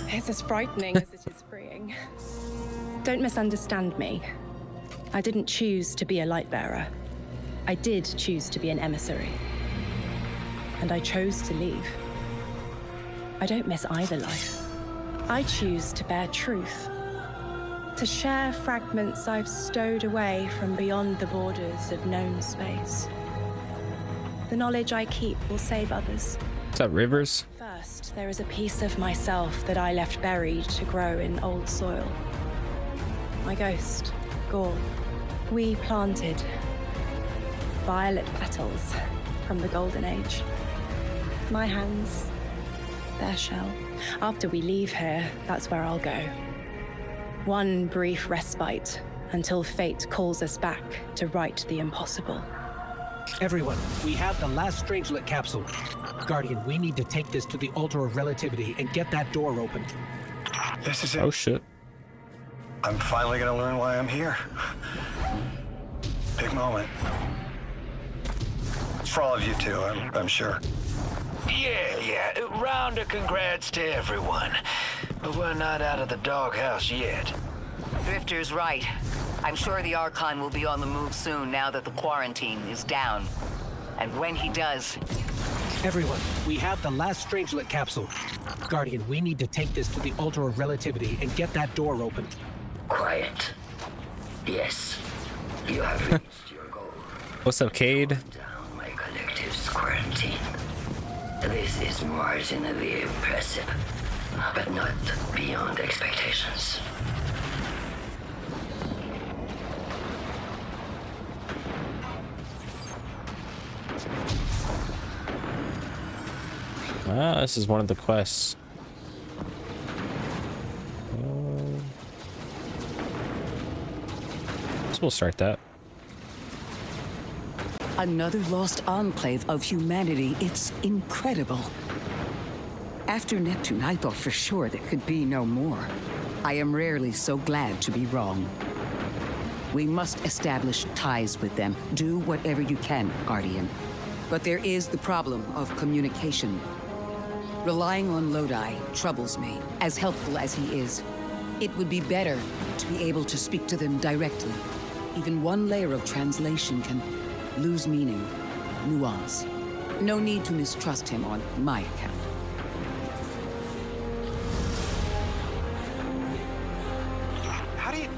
It's as frightening as it is freeing. Don't misunderstand me. I didn't choose to be a light bearer. I did choose to be an emissary. And I chose to leave. I don't miss either life. I choose to bear truth. To share fragments I've stowed away from beyond the borders of known space. The knowledge I keep will save others. What's up, Rivers? First, there is a piece of myself that I left buried to grow in old soil. My ghost, Gaul. We planted violet petals from the Golden Age. My hands, their shell. After we leave here, that's where I'll go. One brief respite until fate calls us back to right the impossible. Everyone, we have the last Strangelet capsule. Guardian, we need to take this to the altar of relativity and get that door open. This is it. Oh shit. I'm finally gonna learn why I'm here. Big moment. For all of you too, I'm sure. Yeah. Round of congrats to everyone. But we're not out of the doghouse yet. Drifter's right. I'm sure the Archon will be on the move soon now that the quarantine is down. And when he does... Everyone, we have the last Strangelet capsule. Guardian, we need to take this to the altar of relativity and get that door open. Quiet. Yes, you have reached your goal. What's up, Cade? Down my collective's quarantine. This is marginally impressive, but not beyond expectations. Ah, this is one of the quests. So we'll start that. Another lost enclave of humanity. It's incredible. After Neptune, I thought for sure there could be no more. I am rarely so glad to be wrong. We must establish ties with them. Do whatever you can, Guardian. But there is the problem of communication. Relying on Lodi troubles me, as helpful as he is. It would be better to be able to speak to them directly. Even one layer of translation can lose meaning, nuance. No need to mistrust him on my account. How do you...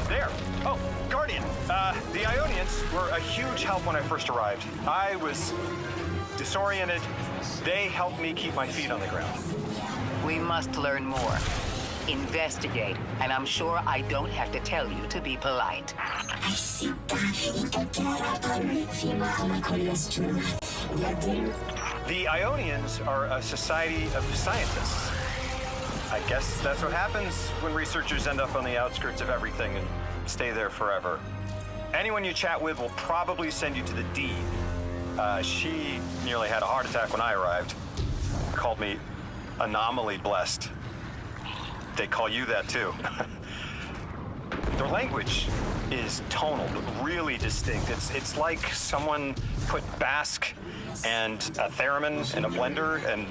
There. Oh, Guardian. The Ionians were a huge help when I first arrived. I was disoriented. They helped me keep my feet on the ground. We must learn more. Investigate, and I'm sure I don't have to tell you to be polite. The Ionians are a society of scientists. I guess that's what happens when researchers end up on the outskirts of everything and stay there forever. Anyone you chat with will probably send you to the Dean. She nearly had a heart attack when I arrived. Called me anomaly blessed. They call you that too. Their language is tonal, but really distinct. It's like someone put Basque and a theremin in a blender and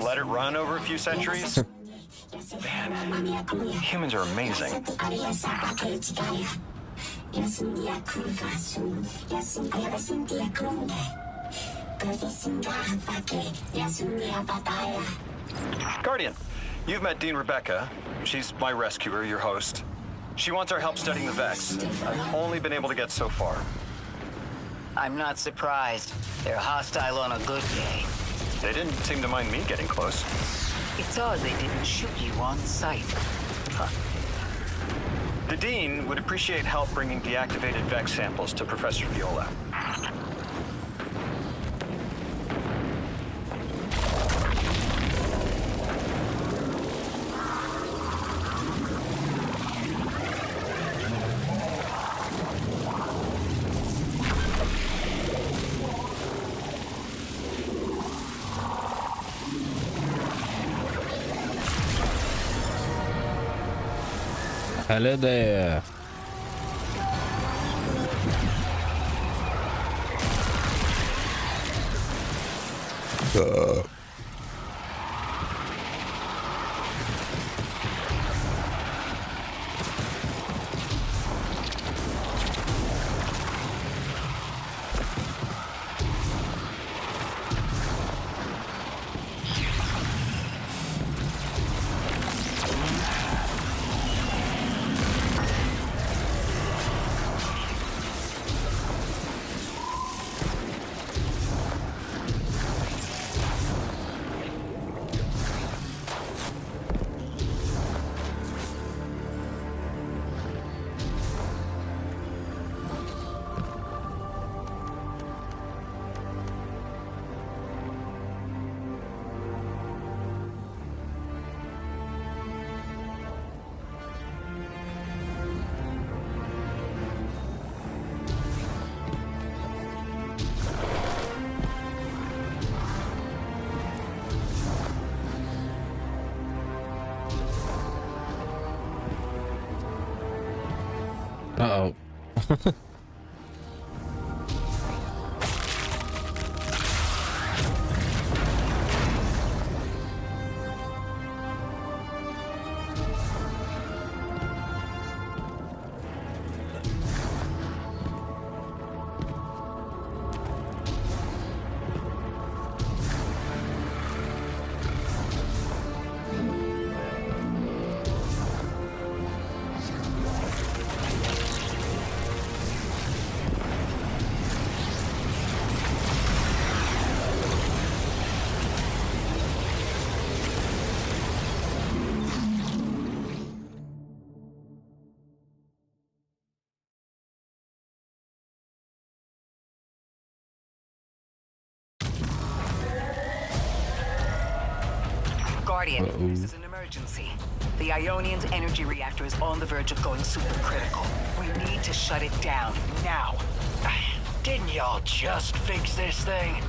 let it run over a few centuries. Man, humans are amazing. Guardian, you've met Dean Rebecca. She's my rescuer, your host. She wants our help studying the Vex. I've only been able to get so far. I'm not surprised. They're hostile on a good day. They didn't seem to mind me getting close. It's odd they didn't shoot you on sight. Huh. The Dean would appreciate help bringing deactivated Vex samples to Professor Viola. Hello there. Uh-oh. Guardian, this is an emergency. The Ionian's energy reactor is on the verge of going supercritical. We need to shut it down now. Didn't y'all just fix this thing?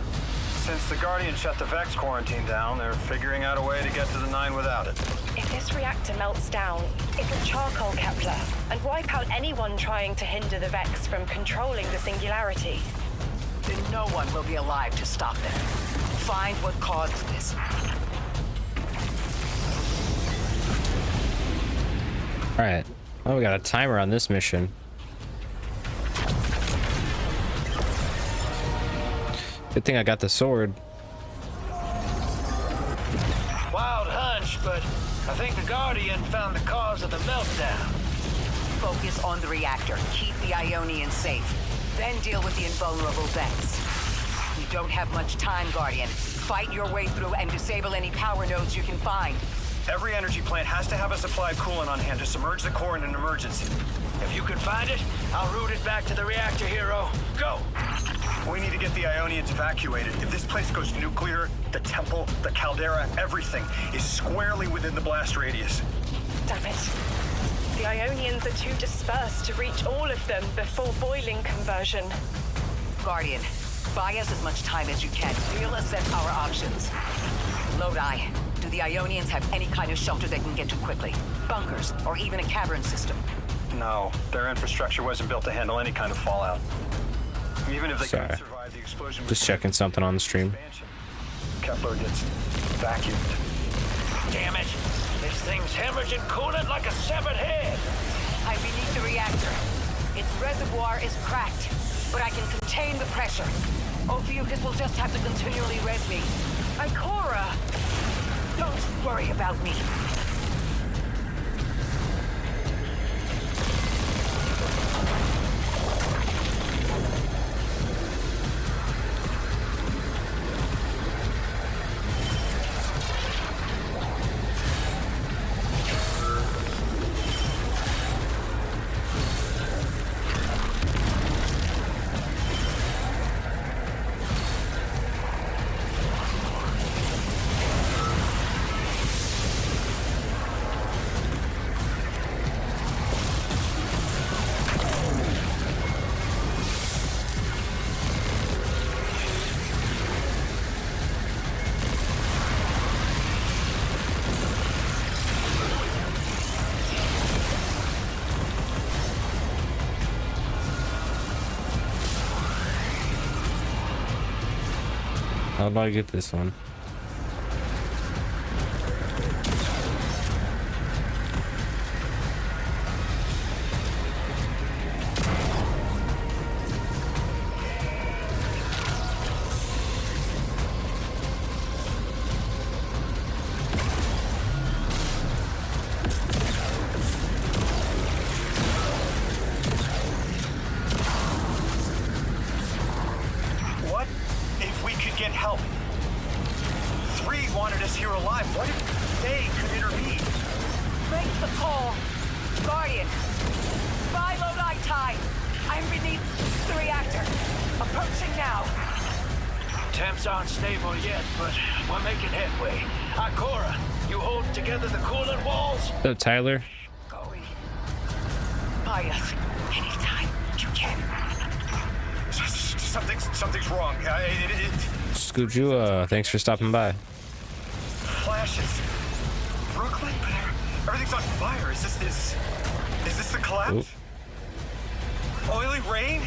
Since the Guardian shut the Vex quarantine down, they're figuring out a way to get to the 9 without it. If this reactor melts down, it will charcoal Kepler and wipe out anyone trying to hinder the Vex from controlling the singularity. Then no one will be alive to stop them. Find what caused this. All right. Oh, we got a timer on this mission. Good thing I got the sword. Wild hunch, but I think the Guardian found the cause of the meltdown. Focus on the reactor. Keep the Ionians safe. Then deal with the invulnerable vents. You don't have much time, Guardian. Fight your way through and disable any power nodes you can find. Every energy plant has to have a supply of coolant on hand to submerge the core in an emergency. If you can find it, I'll route it back to the reactor, Hero. Go! We need to get the Ionians evacuated. If this place goes nuclear, the temple, the caldera, everything is squarely within the blast radius. Damn it. The Ionians are too dispersed to reach all of them before boiling conversion. Guardian, buy us as much time as you can. We'll assess our options. Lodi, do the Ionians have any kind of shelter they can get to quickly? Bunkers, or even a cavern system? No, their infrastructure wasn't built to handle any kind of fallout. Even if they could survive the explosion... Just checking something on the stream. Kepler gets vacuumed. Damn it! This thing's hemorrhaging coolant like a severed head! I'm beneath the reactor. Its reservoir is cracked, but I can contain the pressure. Ophiuchus will just have to continually res me. Ikora! Don't worry about me. How do I get this one? What if we could get help? 3 wanted us here alive. What if they could intervene? Make the call. Guardian, buy Lodi time. I'm beneath the reactor. Approaching now. Temps aren't stable yet, but we're making headway. Ikora, you hold together the coolant walls? What's up, Tyler? Going. Buy us anytime you can. Something's wrong. Scooju, thanks for stopping by. Flashes. Brooklyn, but everything's on fire. Is this the collapse? Oop. Oily rain?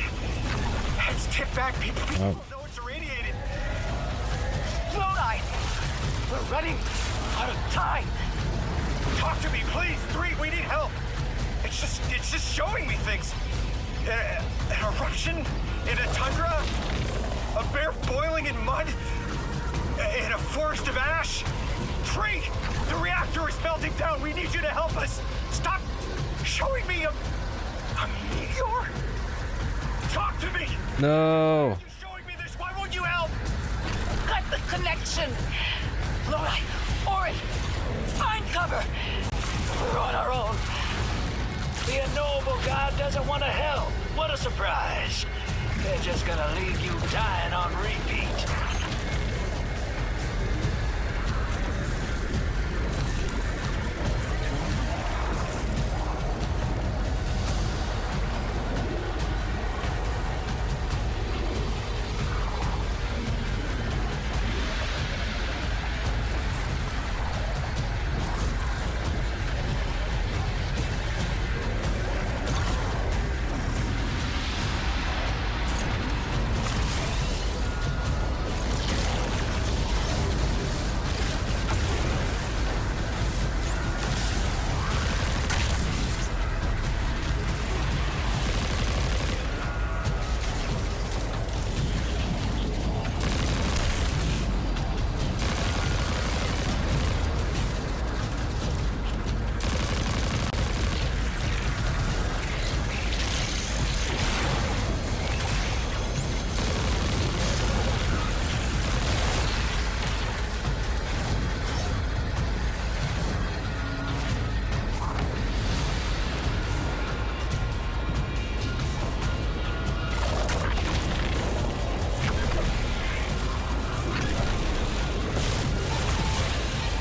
Heads tipped back. People don't know it's irradiated. Lodi, we're running out of time. Talk to me, please. 3, we need help. It's just showing me things. An eruption in a tundra, a bear boiling in mud, in a forest of ash. 3, the reactor is melting down. We need you to help us. Stop showing me a meteor. Talk to me. No. You're showing me this. Why won't you help? Cut the connection. Lodi, Orin, find cover. We're on our own. The unknowable god doesn't want to help. What a surprise. They're just gonna leave you dying on repeat.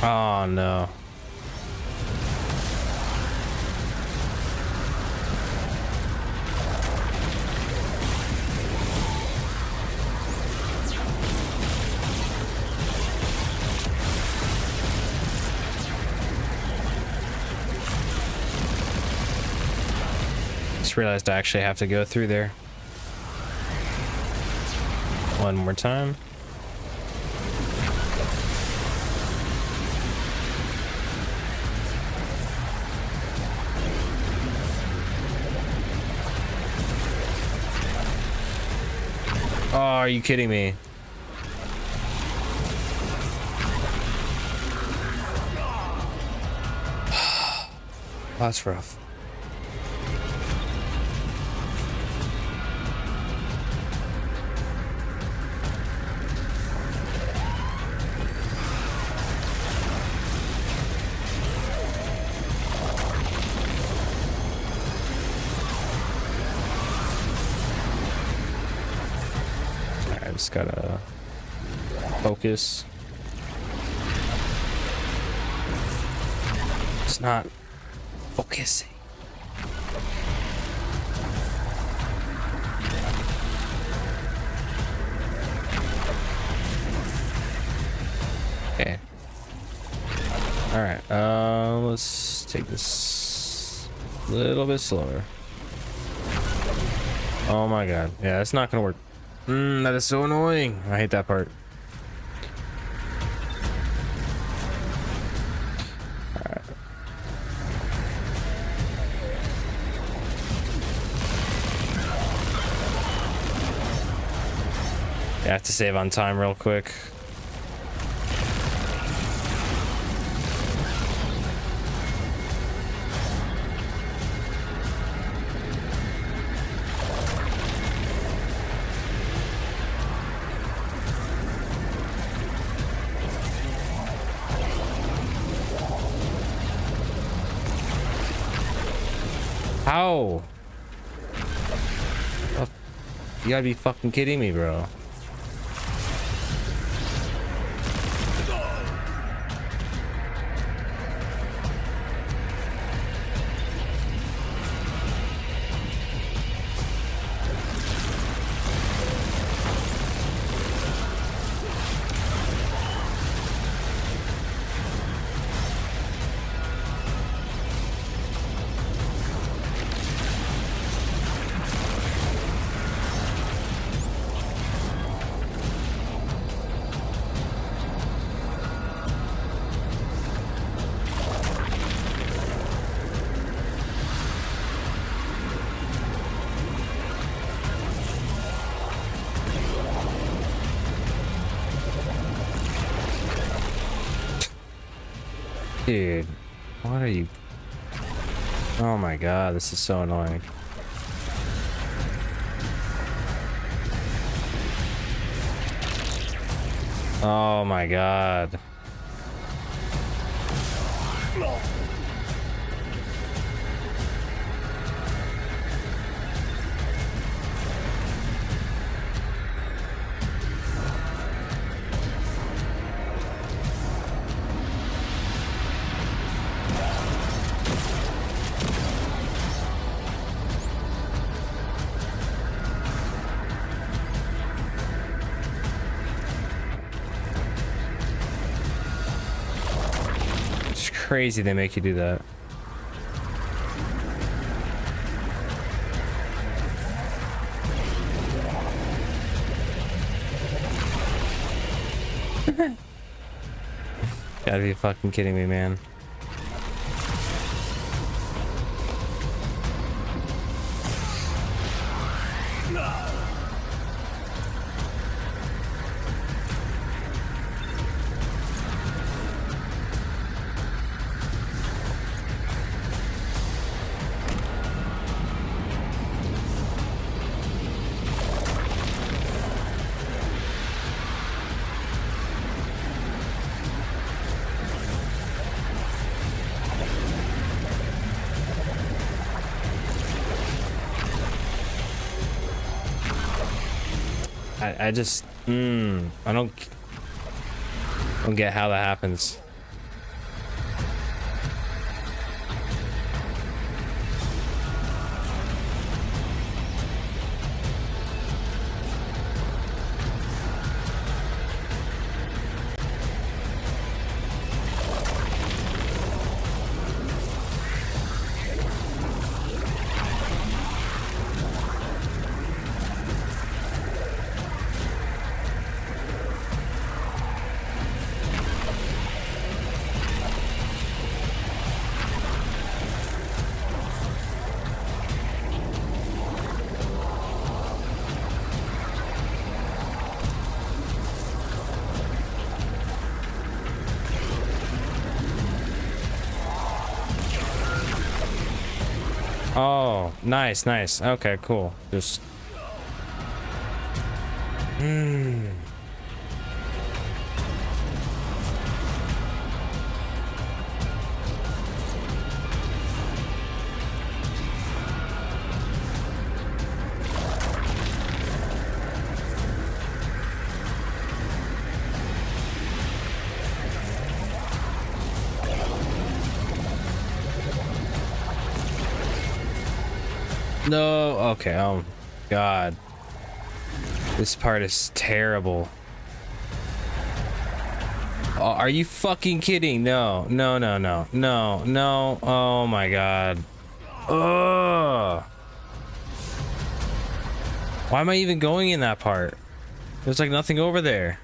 Oh no. Just realized I actually have to go through there. One more time. Oh, are you kidding me? That's rough. I just gotta focus. It's not focusing. Okay. All right. Let's take this a little bit slower. Oh my god. Yeah, it's not gonna work. That is so annoying. I hate that part. Alright. I have to save on time real quick. How? Oh, you gotta be fucking kidding me, bro. Dude, what are you? Oh my god, this is so annoying. Oh my god. Crazy they make you do that. Gotta be fucking kidding me, man. I just I don't get how that happens. Oh, nice, nice. Okay, cool. Just. No, okay, oh god. This part is terrible. Oh, are you fucking kidding? No, no, no, no, no, no. Oh my god. Ugh. Why am I even going in that part? There's like nothing over there.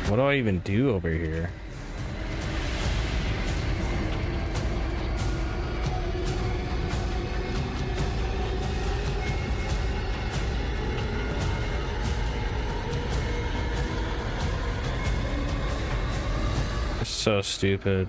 What do I even do over here? So stupid.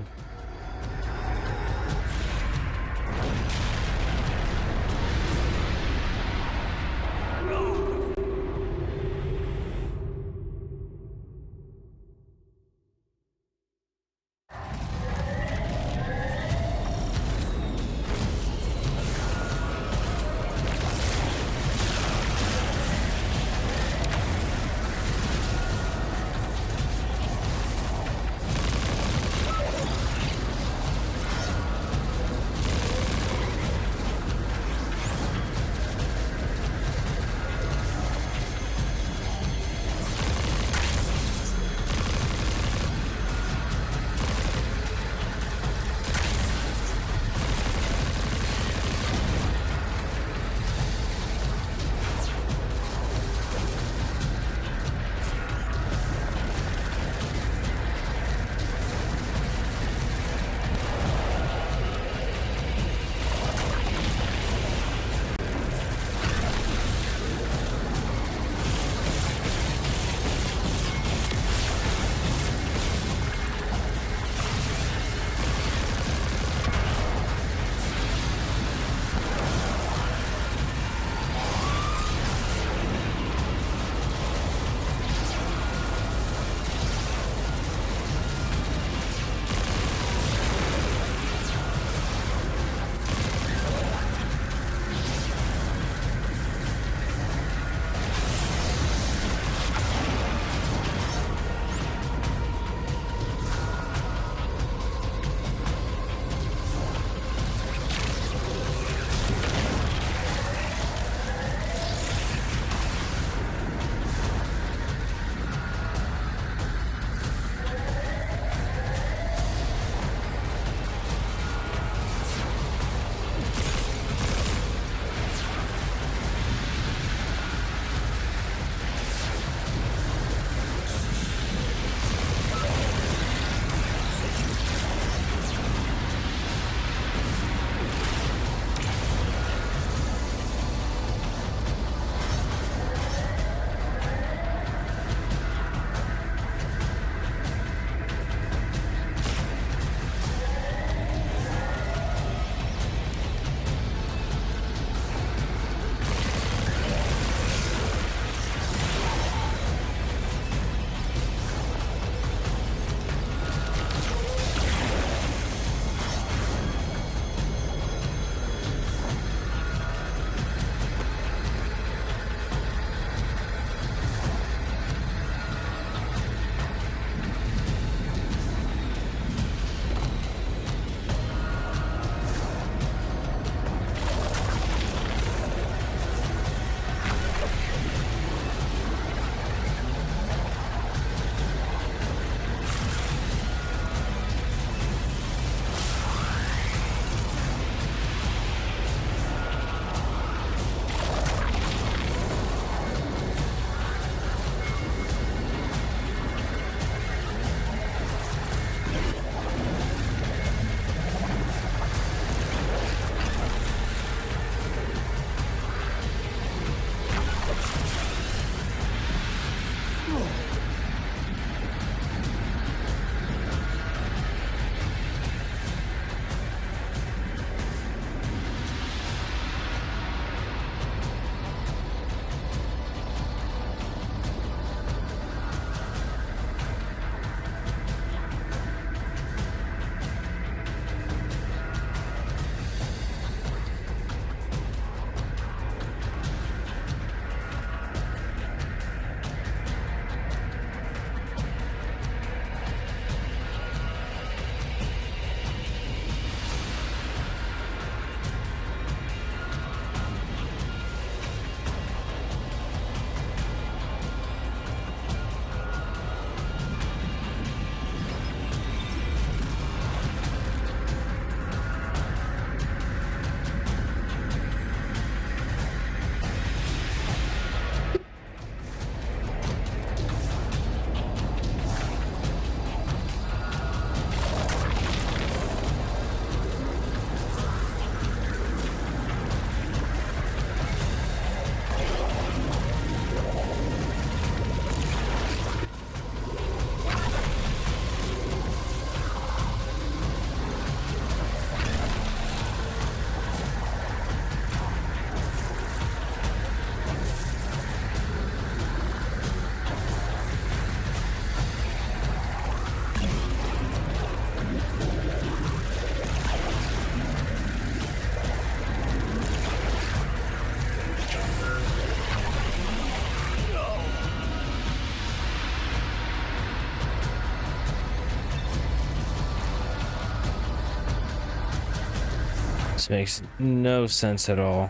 This makes no sense at all.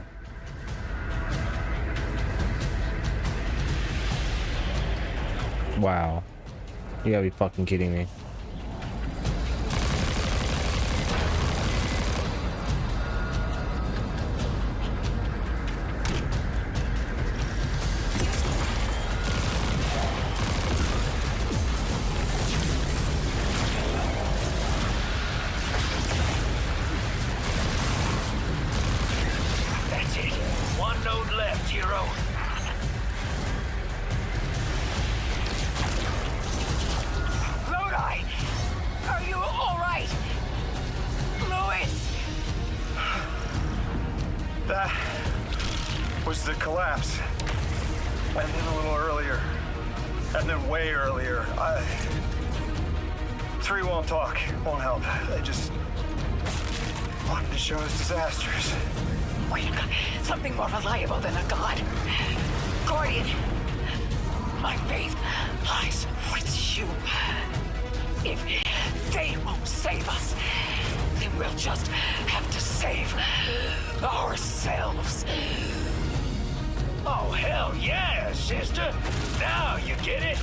Wow. You gotta be fucking kidding me. That's it. One node left, hero. Lodi! Are you alright? Louis! That was the collapse. And then a little earlier. And then way earlier. 3 won't talk, won't help. They just wanted to show us disasters. We've got something more reliable than a god. Guardian, my faith lies with you. If they won't save us, then we'll just have to save ourselves. Oh, hell yeah, sister. Now you get it.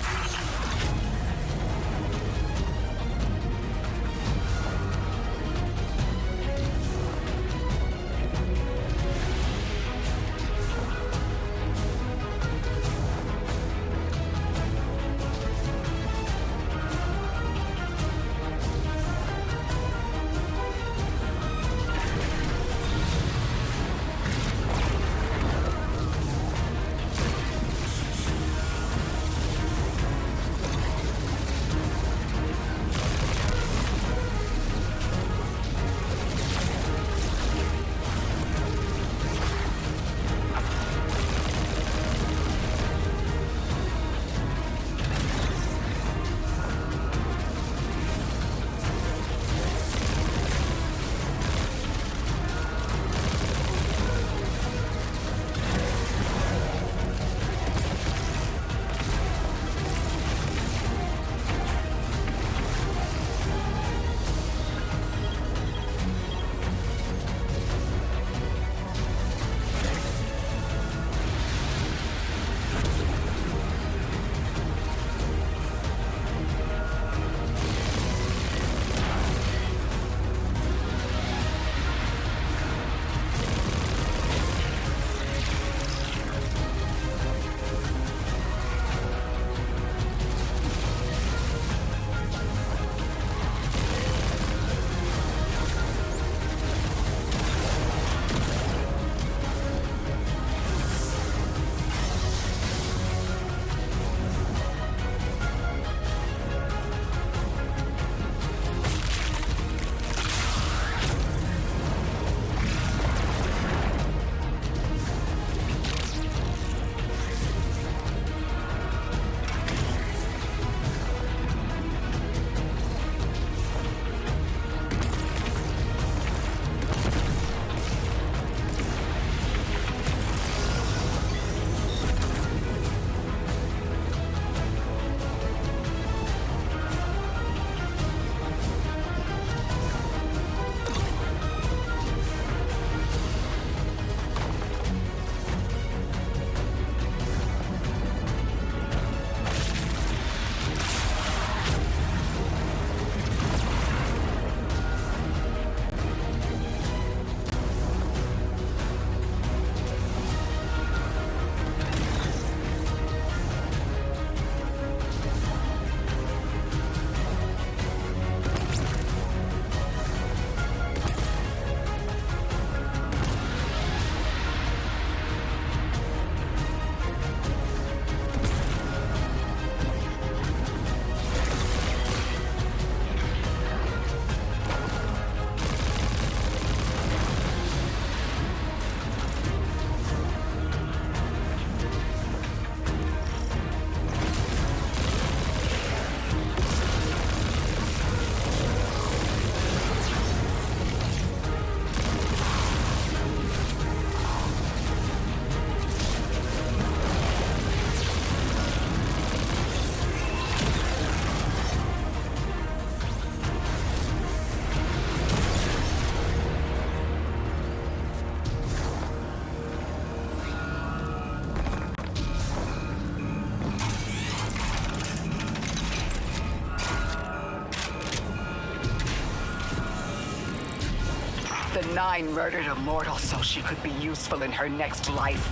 The Nine murdered a mortal so she could be useful in her next life,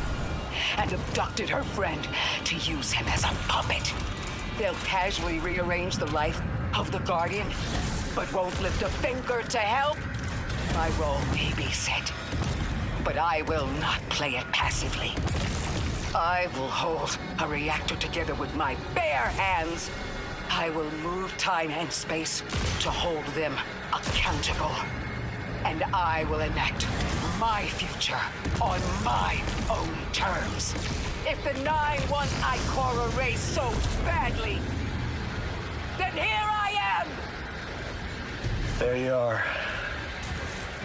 and abducted her friend to use him as a puppet. They'll casually rearrange the life of the Guardian, but won't lift a finger to help. My role may be set, but I will not play it passively. I will hold a reactor together with my bare hands. I will move time and space to hold them accountable. And I will enact my future on my own terms. If the Nine want Ikora erased so badly, then here I am! There you are.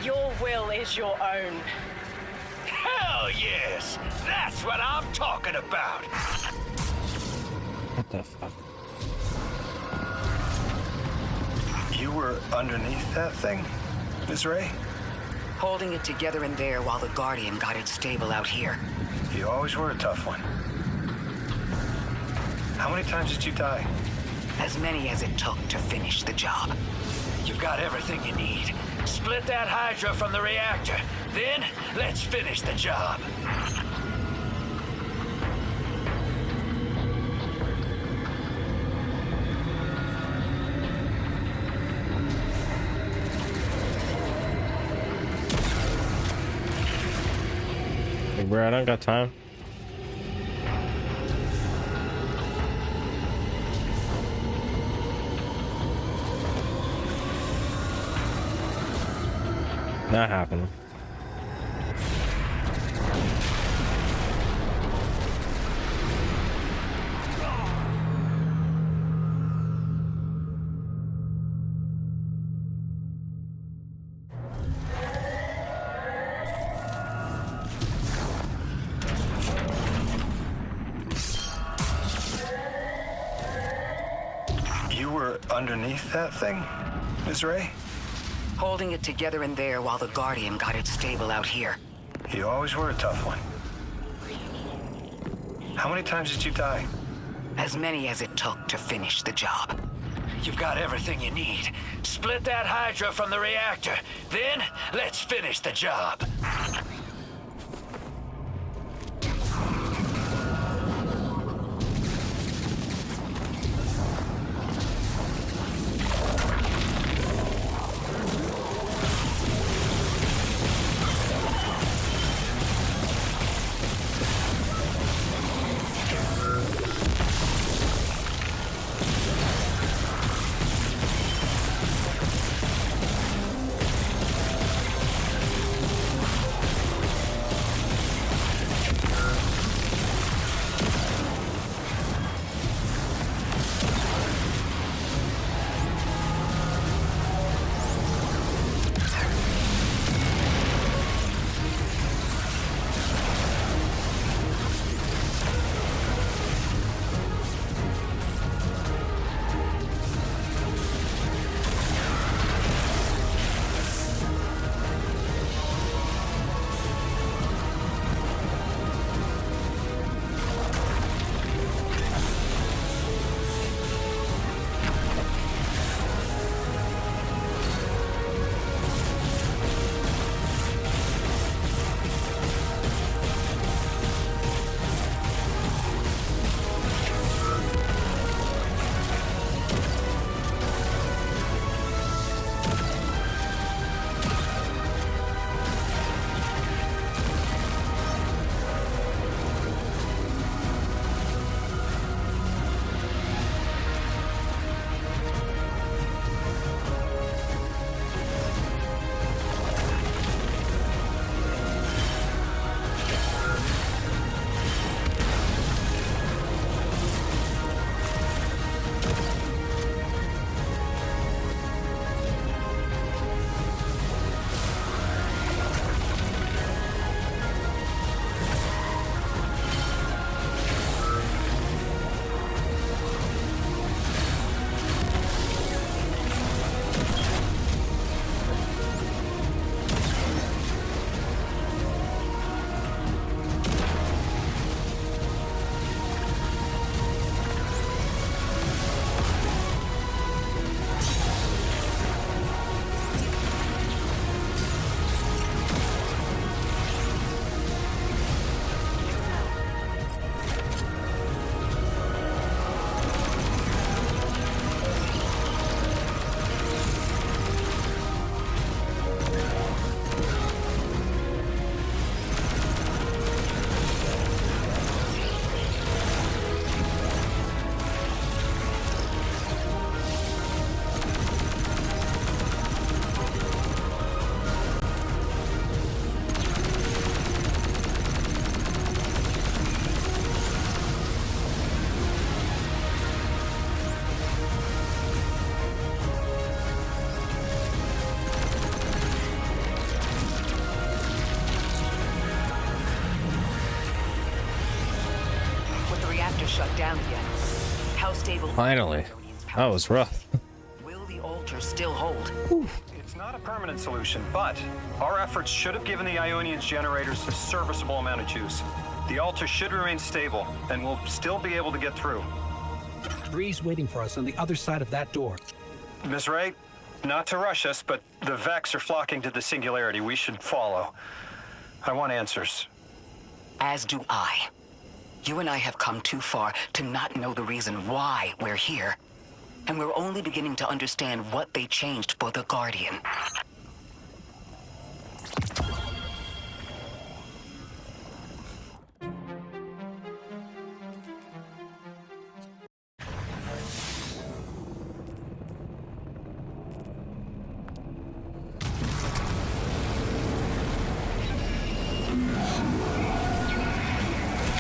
Your will is your own. Hell yes! That's what I'm talking about! What the fuck? You were underneath that thing, Ms. Ray? Holding it together in there while the Guardian got it stable out here. You always were a tough one. How many times did you die? As many as it took to finish the job. You've got everything you need. Split that Hydra from the reactor. Then, let's finish the job. Hey, bro, I don't got time. Not happening. You were underneath that thing, Ms. Ray? Holding it together in there while the Guardian got it stable out here. You always were a tough one. How many times did you die? As many as it took to finish the job. You've got everything you need. Split that Hydra from the reactor. Then, let's finish the job. shut down again. How stable? Finally. That was rough. Will the altar still hold? It's not a permanent solution, but our efforts should have given the Ionians generators a serviceable amount of juice. The altar should remain stable, and we'll still be able to get through. 3's waiting for us on the other side of that door. Ms. Ray, not to rush us, but the Vex are flocking to the Singularity. We should follow. I want answers. As do I. You and I have come too far to not know the reason why we're here. And we're only beginning to understand what they changed for the Guardian.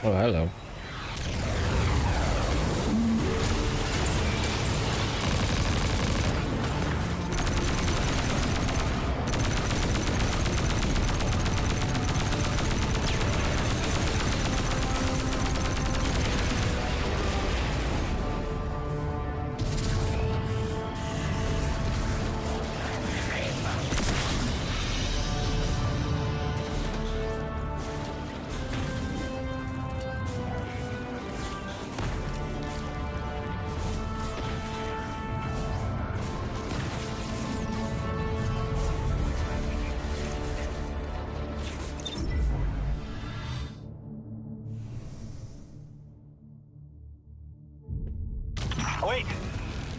Oh, hello.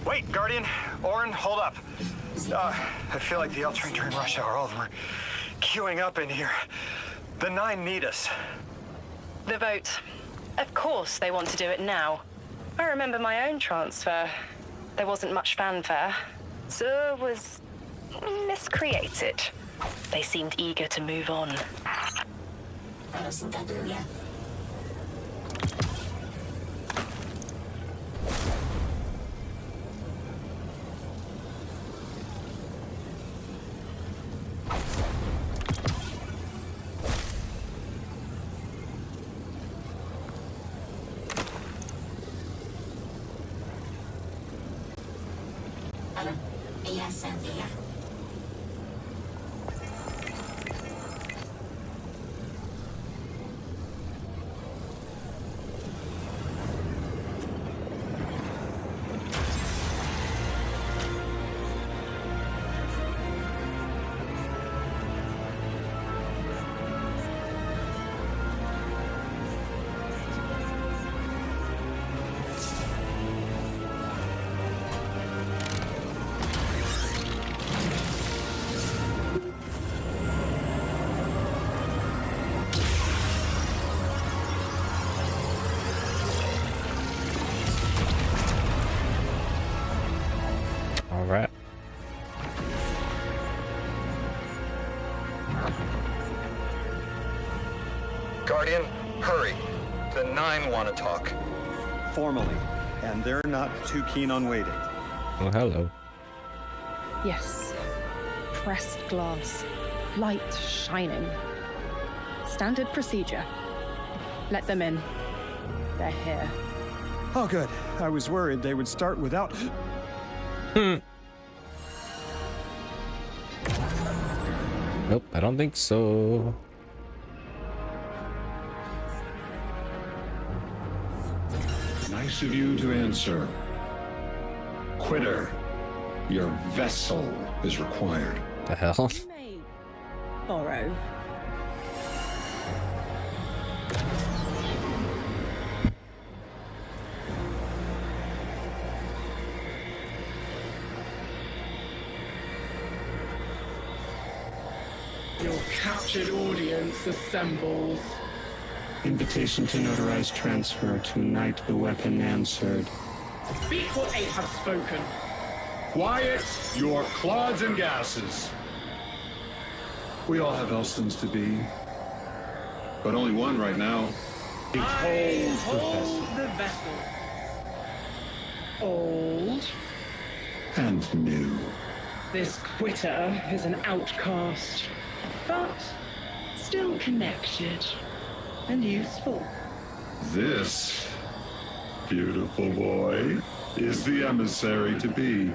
Wait, Guardian. Orin, hold up. I feel like the L train during rush hour. All of them are queuing up in here. The 9 need us. The vote. Of course they want to do it now. I remember my own transfer. There wasn't much fanfare. So was miscreated. They seemed eager to move on. All right. Guardian, hurry. The 9 want to talk. Formally, and they're not too keen on waiting. Oh, hello. Yes. Pressed glass. Light shining. Standard procedure. Let them in. They're here. Oh, good. I was worried they would start without... Nope, I don't think so. Nice of you to answer. Quitter, your vessel is required. The hell? You may borrow. Your captured audience assembles. Invitation to notarize transfer. Tonight the weapon answered. Speak what they have spoken. Quiet your clods and gases. We all have Elstons to be, but only one right now. Hold the vessel. Old. And new. This quitter is an outcast, but still connected and useful. This beautiful boy, is the emissary to be.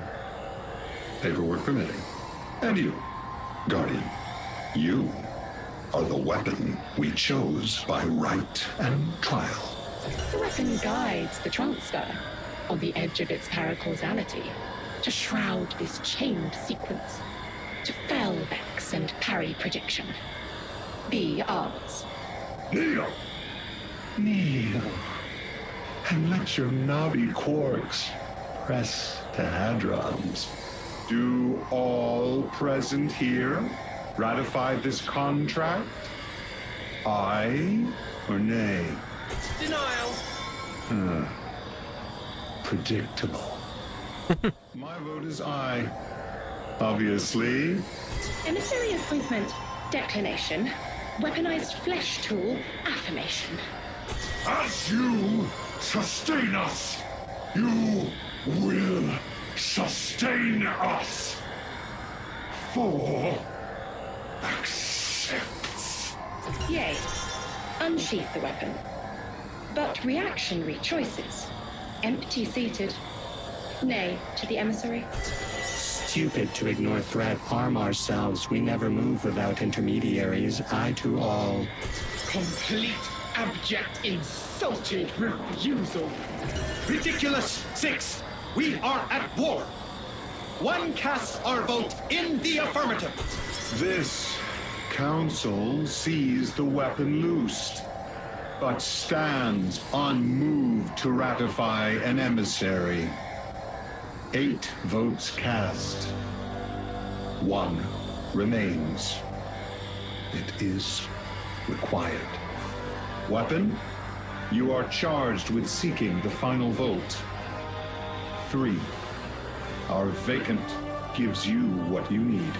Paperwork permitting. And you, Guardian, you are the weapon we chose by right and trial. The weapon guides the transfer on the edge of its paracausality to shroud this chained sequence, to fell Vex and parry prediction. Be ours. Kneel! Kneel. And let your knobby quarks press to hadrons. Do all present here ratify this contract? Aye or nay? Denial. Predictable. My vote is aye. Obviously. Emissary appointment, declination. Weaponized flesh tool, affirmation. As you sustain us, you will sustain us. For accepts. Yay. Unsheath the weapon. But reactionary choices. Empty-seated. Nay to the emissary. Stupid to ignore threat, arm ourselves. We never move without intermediaries. Aye to all. Complete, abject, insulted refusal. Ridiculous! 6. We are at war. One casts our vote in the affirmative. This council sees the weapon loosed, but stands unmoved to ratify an emissary. 8 votes cast. 1 remains. It is required. Weapon, you are charged with seeking the final vote. 3. Our vacant gives you what you need.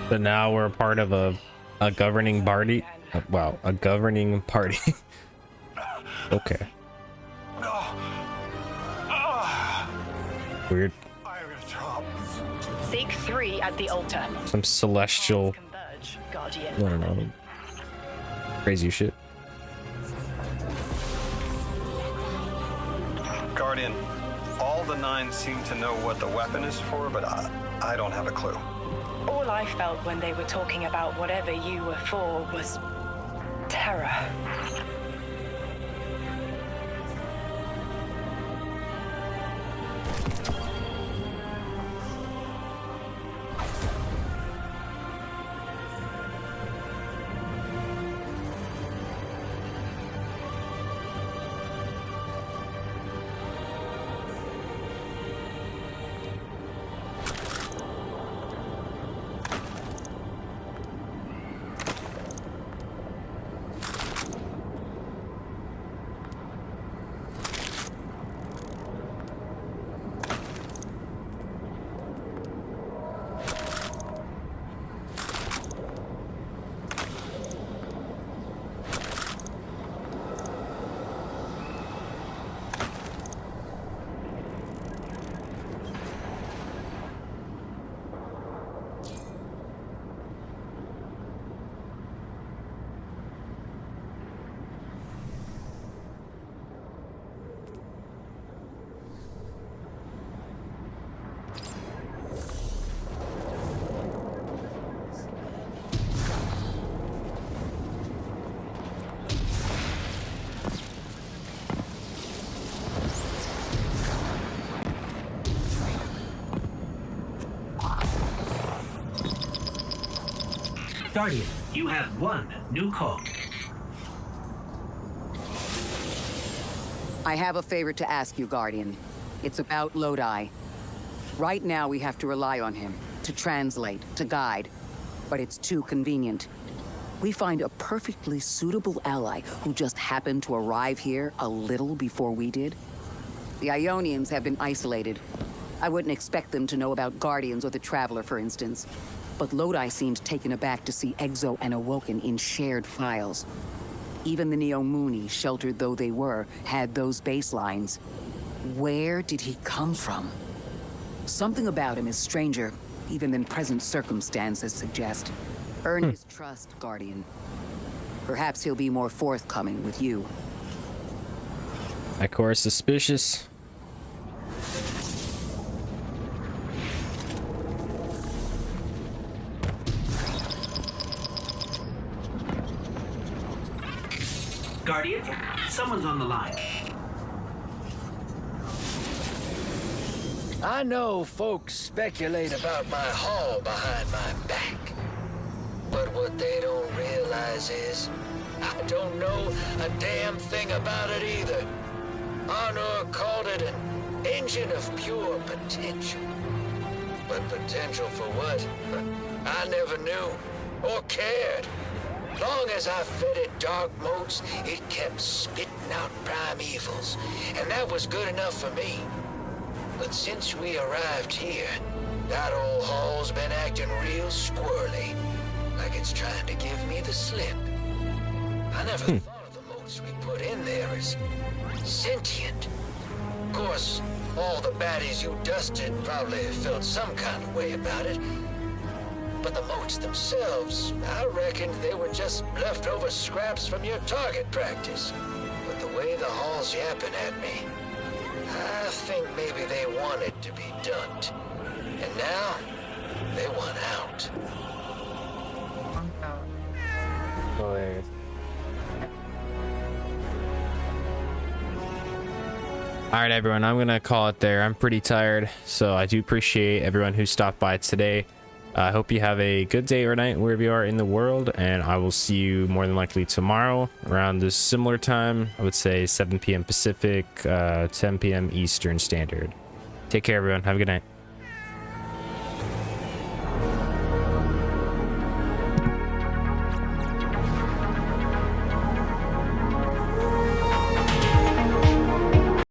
So now we're part of a governing party. Wow, a governing party. Okay. Weird. Seek 3 at the altar. Some celestial. Guardian. I don't know. Crazy shit. Guardian, all the 9 seem to know what the weapon is for, but I don't have a clue. All I felt when they were talking about whatever you were for was terror. Guardian, you have 1 new call. I have a favor to ask you, Guardian. It's about Lodi. Right now, we have to rely on him to translate, to guide. But it's too convenient. We find a perfectly suitable ally who just happened to arrive here a little before we did. The Ionians have been isolated. I wouldn't expect them to know about Guardians or the Traveler, for instance. But Lodi seemed taken aback to see Exo and Awoken in shared files. Even the Neomuni, sheltered though they were, had those baselines. Where did he come from? Something about him is stranger, even than present circumstances suggest. Earn his trust, Guardian. Perhaps he'll be more forthcoming with you. Of course, suspicious. Guardian, someone's on the line. I know folks speculate about my haul behind my back. But what they don't realize is, I don't know a damn thing about it either. Arnor called it an engine of pure potential. But potential for what? I never knew or cared. Long as I fed it dark motes, it kept spitting out primevals, and that was good enough for me. But since we arrived here, that old hall's been acting real squirrely, like it's trying to give me the slip. I never thought of the motes we put in there as sentient. Of course, all the baddies you dusted probably felt some kind of way about it. But the motes themselves, I reckoned they were just leftover scraps from your target practice. But the way the hall's yapping at me, I think maybe they wanted to be dumped. And now, they want out. Hilarious. All right, everyone, I'm gonna call it there. I'm pretty tired, so I do appreciate everyone who stopped by today. I hope you have a good day or night wherever you are in the world, and I will see you more than likely tomorrow around this similar time. I would say 7 p.m. Pacific, 10 p.m. Eastern Standard. Take care, everyone. Have a good night.